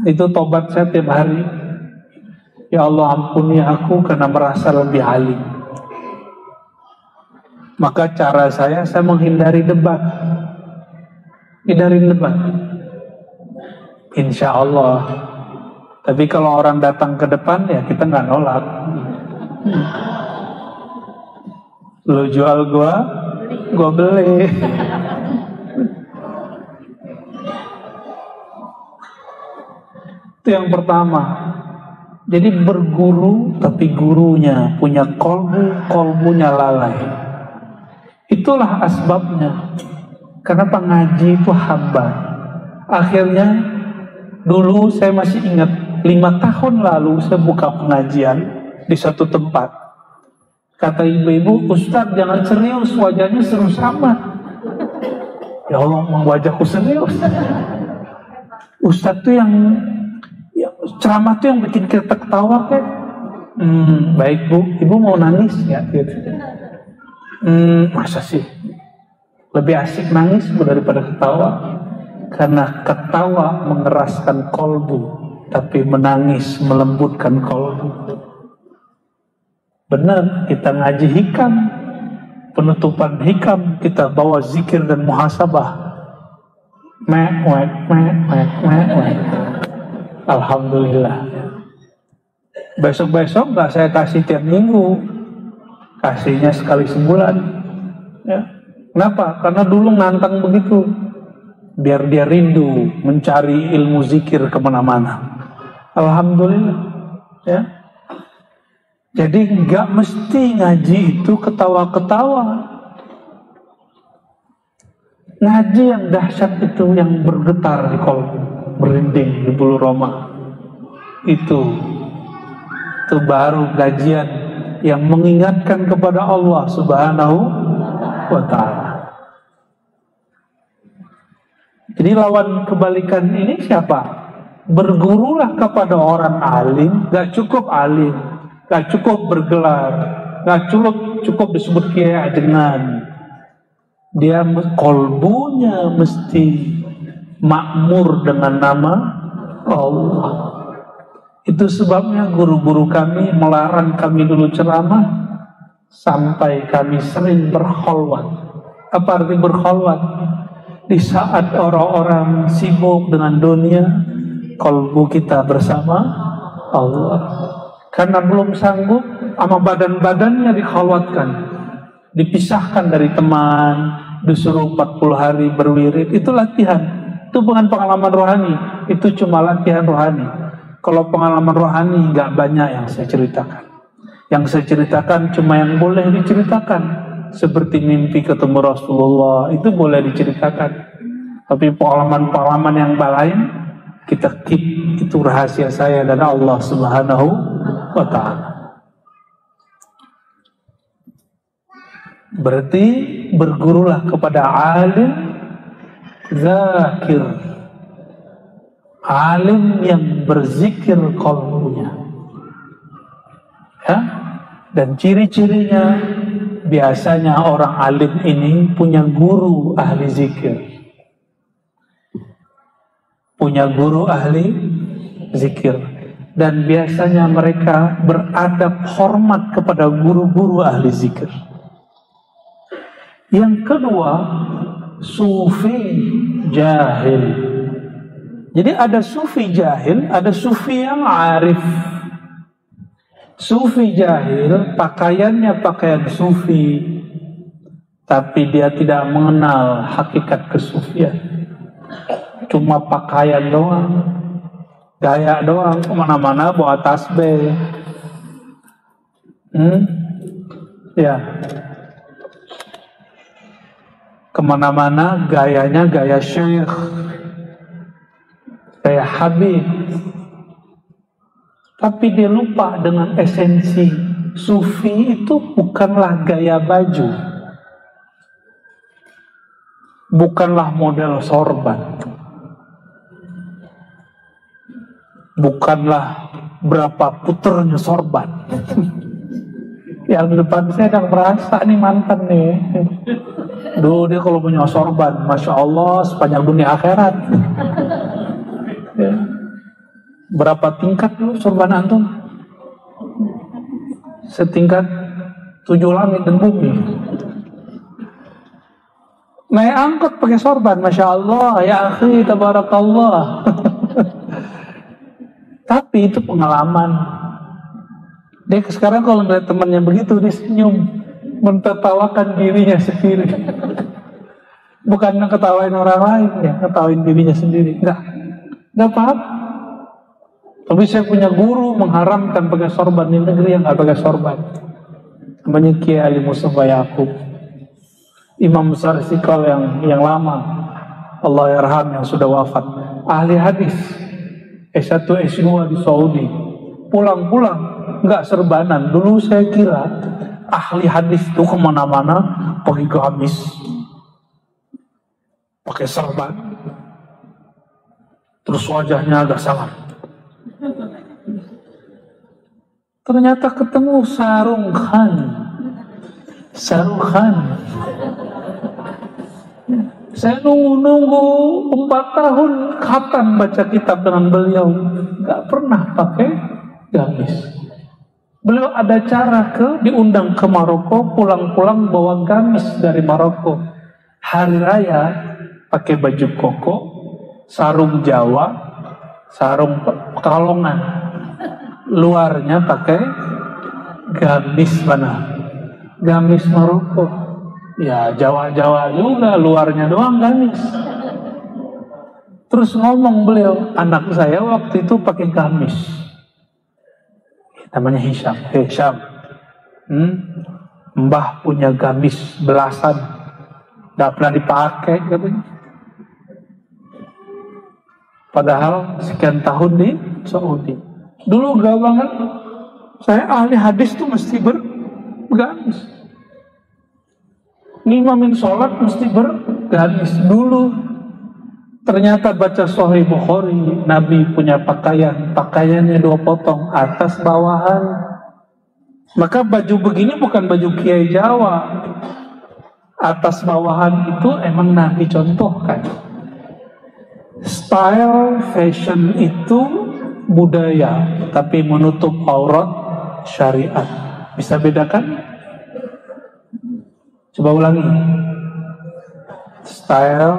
Itu tobat saya tiap hari. Ya Allah ampuni aku karena merasa lebih alim. Maka cara saya menghindari debat. Hindari debat, insya Allah. Tapi kalau orang datang ke depan, ya kita nggak nolak. Lu jual gua beli. Itu yang pertama. Jadi berguru tapi gurunya punya kolbunya lalai. Itulah asbabnya. Kenapa ngaji itu hamba. Akhirnya dulu saya masih ingat 5 tahun lalu saya buka pengajian di satu tempat. Kata ibu-ibu, Ustadz jangan serius, wajahnya serius amat. Ya Allah, wajahku serius. Ustadz tuh yang ceramah tuh yang bikin kita ketawa kan? Baik bu, ibu mau nangis ya? Gitu. Masa sih? Lebih asik nangis daripada ketawa. Karena ketawa mengeraskan kolbu, tapi menangis melembutkan kolbu. Benar, kita ngaji hikam, penutupan hikam, kita bawa zikir dan muhasabah. Alhamdulillah. Besok-besok gak saya kasih tiap minggu. kasihnya sekali sebulan. Ya. Kenapa? Karena dulu nantang begitu, biar dia rindu mencari ilmu zikir kemana-mana. Alhamdulillah. Ya. Jadi nggak mesti ngaji itu ketawa-ketawa. Ngaji yang dahsyat itu yang bergetar di kolbu, merinding di bulu roma. Itu baru kajian yang mengingatkan kepada Allah Subhanahu wa ta'ala. Jadi lawan kebalikan ini siapa? Bergurulah kepada orang alim. Gak cukup alim, gak cukup bergelar, gak cukup disebut kiai ajengan. Dia kolbunya mesti makmur dengan nama Allah. Itu sebabnya guru-guru kami melarang kami dulu ceramah sampai kami sering berkholwat. Apa arti berkholwat? Di saat orang-orang sibuk dengan dunia, kolbu kita bersama Allah. Karena belum sanggup, sama badan-badannya dikholwatkan, dipisahkan dari teman, disuruh 40 hari berwirid. Itu latihan. Itu bukan pengalaman rohani, itu cuma latihan rohani. Kalau pengalaman rohani nggak banyak yang saya ceritakan. Yang saya ceritakan cuma yang boleh diceritakan, seperti mimpi ketemu Rasulullah, itu boleh diceritakan. Tapi pengalaman-pengalaman yang lain kita keep, itu rahasia saya dan Allah Subhanahu wa ta'ala. Berarti bergurulah kepada alim zakir, alim yang berzikir qalbunya. Ya? Dan ciri-cirinya, biasanya orang alim ini punya guru ahli zikir, punya guru ahli zikir, dan biasanya mereka beradab hormat kepada guru-guru ahli zikir. Yang kedua, sufi jahil. Jadi ada sufi jahil, ada sufi yang arif. Sufi jahil pakaiannya pakaian sufi, tapi dia tidak mengenal hakikat kesufian. Cuma pakaian doang, gaya doang, kemana-mana bawa tasbih. Ya, kemana-mana gayanya gaya syekh, gaya habib. Tapi dia lupa dengan esensi. Sufi itu bukanlah gaya baju, bukanlah model sorban, bukanlah berapa puternya sorban. Yang di depan saya sedang merasa nih mantan nih. Duh, dia kalau punya sorban, Masya Allah, sepanjang dunia akhirat. Ya. Berapa tingkat dulu sorban antum? Setingkat 7 langit dan bumi. Naik angkot pakai sorban, Masya Allah, ya akhi, tabarakallah. Tapi itu pengalaman. Dia sekarang kalau ngeliat temannya begitu, dia senyum, mentertawakan dirinya sendiri. Bukan ketawain orang lain, ya, ketawain dirinya sendiri. Enggak apa-apa. Tapi saya punya guru mengharamkan pakai sorban di negeri yang nggak pakai sorban. Namanya Kiai Ali Mustafa Yaqub, imam besar Istiqlal yang lama, Allah yarham, yang sudah wafat, ahli hadis, S1 S2 di Saudi. Pulang-pulang nggak serbanan. Dulu saya kira ahli hadis itu kemana-mana pakai gamis, pakai serban, terus wajahnya agak sangat. Ternyata ketemu sarung khan. Saya nunggu 4 tahun kapan baca kitab dengan beliau, nggak pernah pakai gamis. Beliau ada cara diundang ke Maroko, pulang-pulang bawa gamis dari Maroko. Hari raya pakai baju koko, sarung Jawa, sarung Pekalongan, luarnya pakai gamis mana? Gamis Maroko. Ya Jawa-Jawa juga, luarnya doang gamis. Terus ngomong beliau, anak saya waktu itu pakai gamis. Namanya Hisham. Hisham, Mbah punya gamis belasan, nggak pernah dipakai katanya. Padahal sekian tahun di Saudi. Dulu gak banget. Saya ahli hadis tuh mesti bergamis. Ngimamin sholat mesti bergamis dulu. Ternyata baca Sahih Bukhari, Nabi punya pakaiannya 2 potong, atas bawahan. Maka baju begini bukan baju Kiai Jawa. Atas bawahan itu emang Nabi contohkan. Style fashion itu budaya, tapi menutup aurat syariat. Bisa bedakan? Coba ulangi. Style,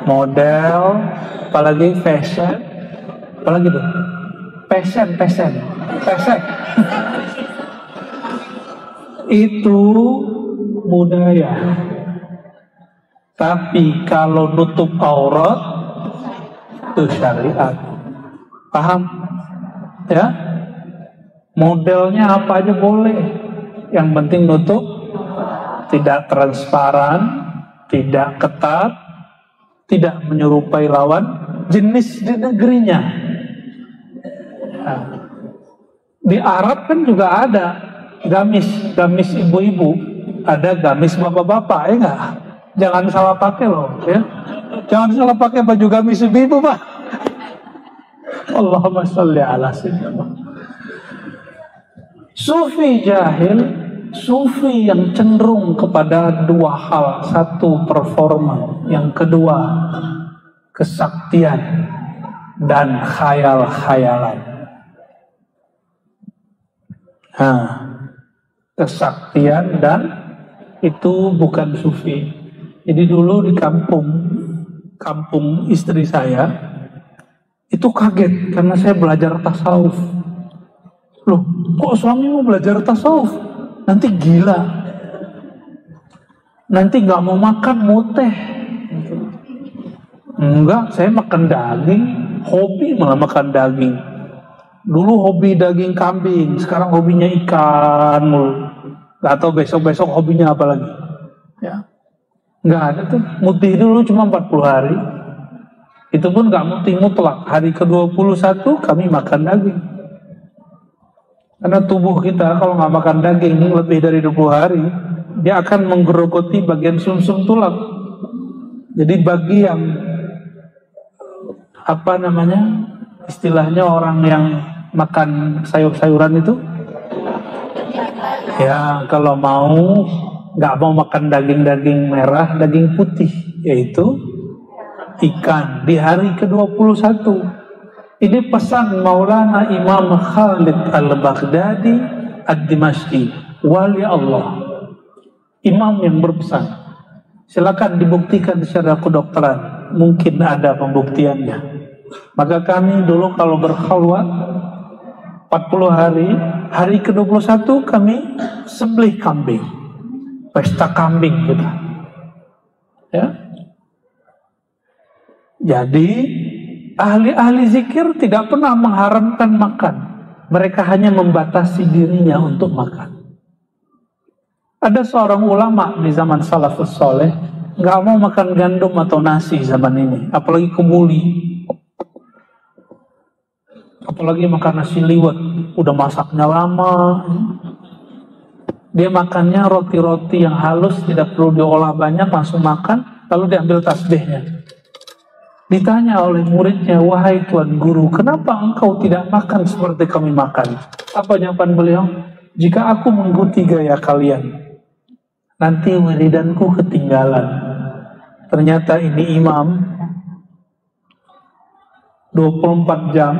model, apalagi fashion, apalagi tuh? Fashion. Itu budaya. Tapi kalau nutup aurat itu syariat. Paham? Ya? Modelnya apa aja boleh. Yang penting nutup, tidak transparan, tidak ketat, tidak menyerupai lawan jenis di negerinya. Nah, di Arab kan juga ada gamis ibu-ibu, ada gamis bapak-bapak, ya enggak? Jangan salah pakai loh, ya. Jangan salah pakai baju gamis ibu-ibu, Pak. Allahumma sholli ala sayyidina. Sufi jahil, sufi yang cenderung kepada 2 hal. 1, performa. Yang kedua, kesaktian dan khayal-khayalan. Kesaktian dan itu bukan sufi. Jadi dulu di kampung istri saya, itu kaget karena saya belajar tasawuf. Loh, kok suamimu belajar tasawuf? Nanti gila, nanti gak mau makan, muteh. Enggak, saya makan daging, hobi malah makan daging. Dulu hobi daging kambing, sekarang hobinya ikan mulu. Gak tahu besok-besok hobinya apa lagi. Ya, nggak ada tuh. Mutih dulu cuma 40 hari. Itu pun gak mutih mutlak. Hari ke-21 kami makan daging. Karena tubuh kita kalau nggak makan daging lebih dari 20 hari, dia akan menggerogoti bagian sumsum tulang. Jadi bagi yang istilahnya orang yang makan sayur-sayuran itu, ya kalau nggak mau makan daging-daging merah, daging putih, yaitu ikan di hari ke-21. Ini pesan Maulana Imam Khalid Al-Baghdadi Ad-Dimashqi, wali Allah, imam yang berpesan. Silakan dibuktikan secara kedokteran, mungkin ada pembuktiannya. Maka kami dulu kalau berkhalwat 40 hari, hari ke-21 kami sembelih kambing, pesta kambing kita. Ya. Jadi ahli-ahli zikir tidak pernah mengharamkan makan. Mereka hanya membatasi dirinya untuk makan. Ada seorang ulama di zaman salafus soleh nggak mau makan gandum atau nasi zaman ini, apalagi kemuli, apalagi makan nasi liwet, udah masaknya lama. Dia makannya roti-roti yang halus, tidak perlu diolah banyak, langsung makan, lalu diambil tasbihnya. Ditanya oleh muridnya, wahai Tuan Guru, kenapa engkau tidak makan seperti kami makan? Apa jawaban beliau? Jika aku mengikuti gaya kalian, nanti wiridanku ketinggalan. Ternyata ini imam 24 jam,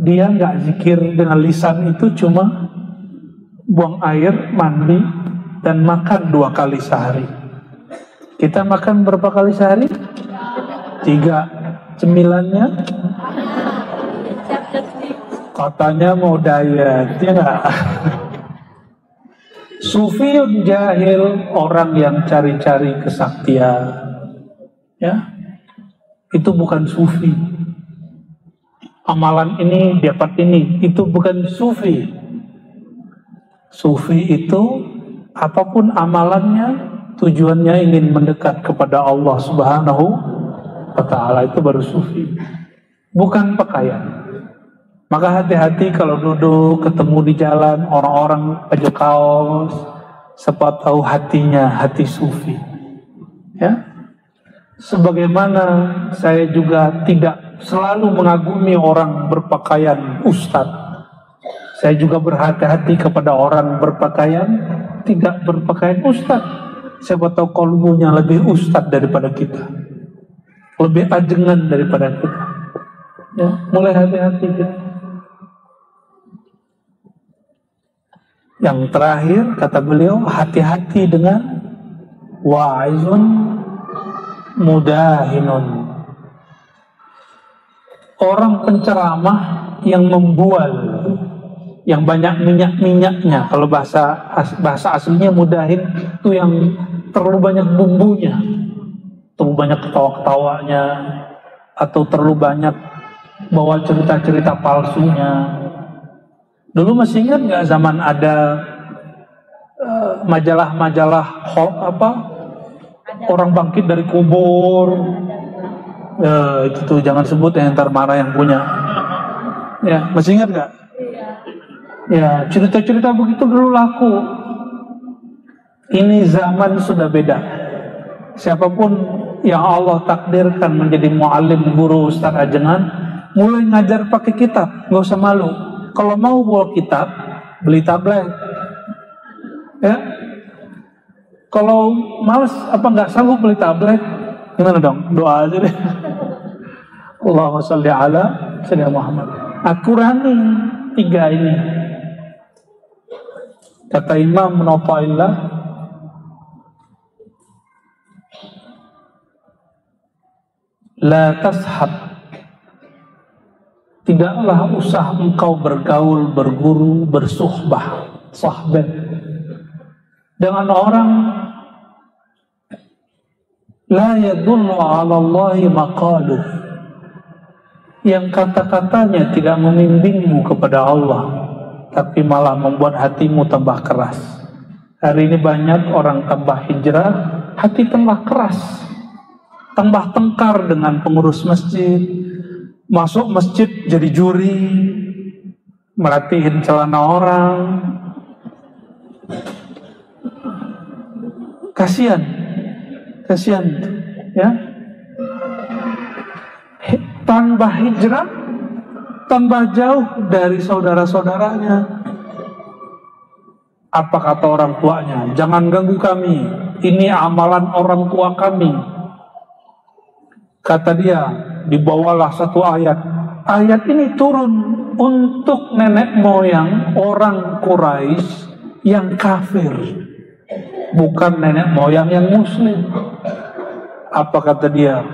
dia nggak zikir dengan lisan, itu cuma buang air, mandi, dan makan 2 kali sehari. Kita makan berapa kali sehari? 3. Cemilannya katanya mau diet, ya nggak? Sufiyun jahil, orang yang cari-cari kesaktian, ya, itu bukan sufi. Amalan ini dapat ini, itu bukan sufi. Sufi itu apapun amalannya, tujuannya ingin mendekat kepada Allah Subhanahu wa Ta'ala, itu baru sufi, bukan pakaian. Maka hati-hati kalau duduk ketemu di jalan orang-orang baju kaos, siapa tahu hatinya hati sufi. Ya, sebagaimana saya juga tidak selalu mengagumi orang berpakaian ustadz, saya juga berhati-hati kepada orang berpakaian tidak berpakaian ustadz. Siapa tahu kolbunya lebih ustadz daripada kita, lebih ajengan daripada kita. Ya, mulai hati-hati kita. Yang terakhir kata beliau, hati-hati dengan wa'izun mudahinun, orang penceramah yang membual, yang banyak minyak-minyaknya. Kalau bahasa aslinya mudahin itu yang terlalu banyak bumbunya, terlalu banyak ketawa-ketawanya, atau terlalu banyak bawa cerita-cerita palsunya. Dulu masih ingat nggak zaman ada majalah-majalah orang bangkit dari kubur? Itu tuh jangan sebut ya, ntar marah yang punya. Ya, masih ingat nggak? Ya, cerita-cerita begitu dulu laku. Ini zaman sudah beda. Siapapun yang Allah takdirkan menjadi muallim, guru, ustaz ajengan, mulai ngajar pakai kitab, nggak usah malu. Kalau mau bawa kitab, beli tablet. Ya, kalau males nggak sanggup beli tablet, gimana dong? Doa aja deh. Allahumma sholli ala sayyidina Muhammad. Kurangi 3 ini. Kata Imam Nawawi, la tashab, tidaklah usah engkau bergaul, berguru, bersuhbah, sahbah dengan orang la yadullu ala Allahi maqaluh, yang kata-katanya tidak membimbingmu kepada Allah, tapi malah membuat hatimu tambah keras. Hari ini banyak orang tambah hijrah, hati tambah keras, tambah tengkar dengan pengurus masjid, masuk masjid jadi juri, merhatiin celana orang. Kasihan ya. Tambah hijrah, tambah jauh dari saudara-saudaranya. Apa kata orang tuanya? Jangan ganggu kami, ini amalan orang tua kami. Kata dia, dibawalah satu ayat. Ayat ini turun untuk nenek moyang orang Quraisy yang kafir, bukan nenek moyang yang muslim. Apa kata dia?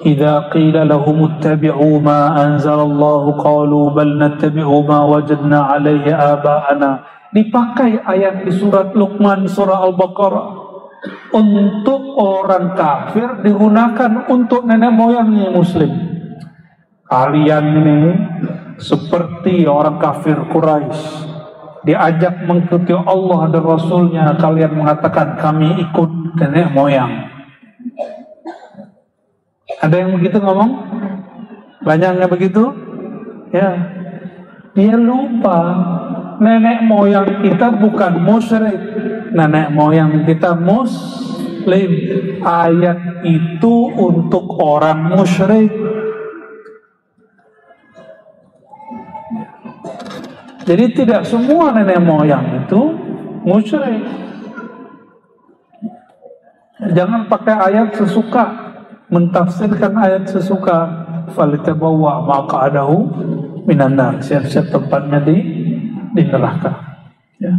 Idza qila lahum ittabi'u ma anzalallahu qalu bal nattabi'u ma wajadna 'alaihi aba'ana. Dipakai ayat di surat Luqman, surah Al-Baqarah. Untuk orang kafir digunakan untuk nenek moyangnya muslim. Kalian ini seperti orang kafir Quraisy, diajak mengikuti Allah dan Rasulnya, kalian mengatakan kami ikut nenek moyang. Ada yang begitu ngomong? Banyaknya begitu? Ya. Dia lupa nenek moyang kita bukan musyrik, nenek moyang kita muslim. Ayat itu untuk orang musyrik. Jadi tidak semua nenek moyang itu musyrik. Jangan pakai ayat sesuka, mentafsirkan ayat sesuka. Falitabawwa maq'adahu minan nar, siap-siap tempatnya di neraka. Ya.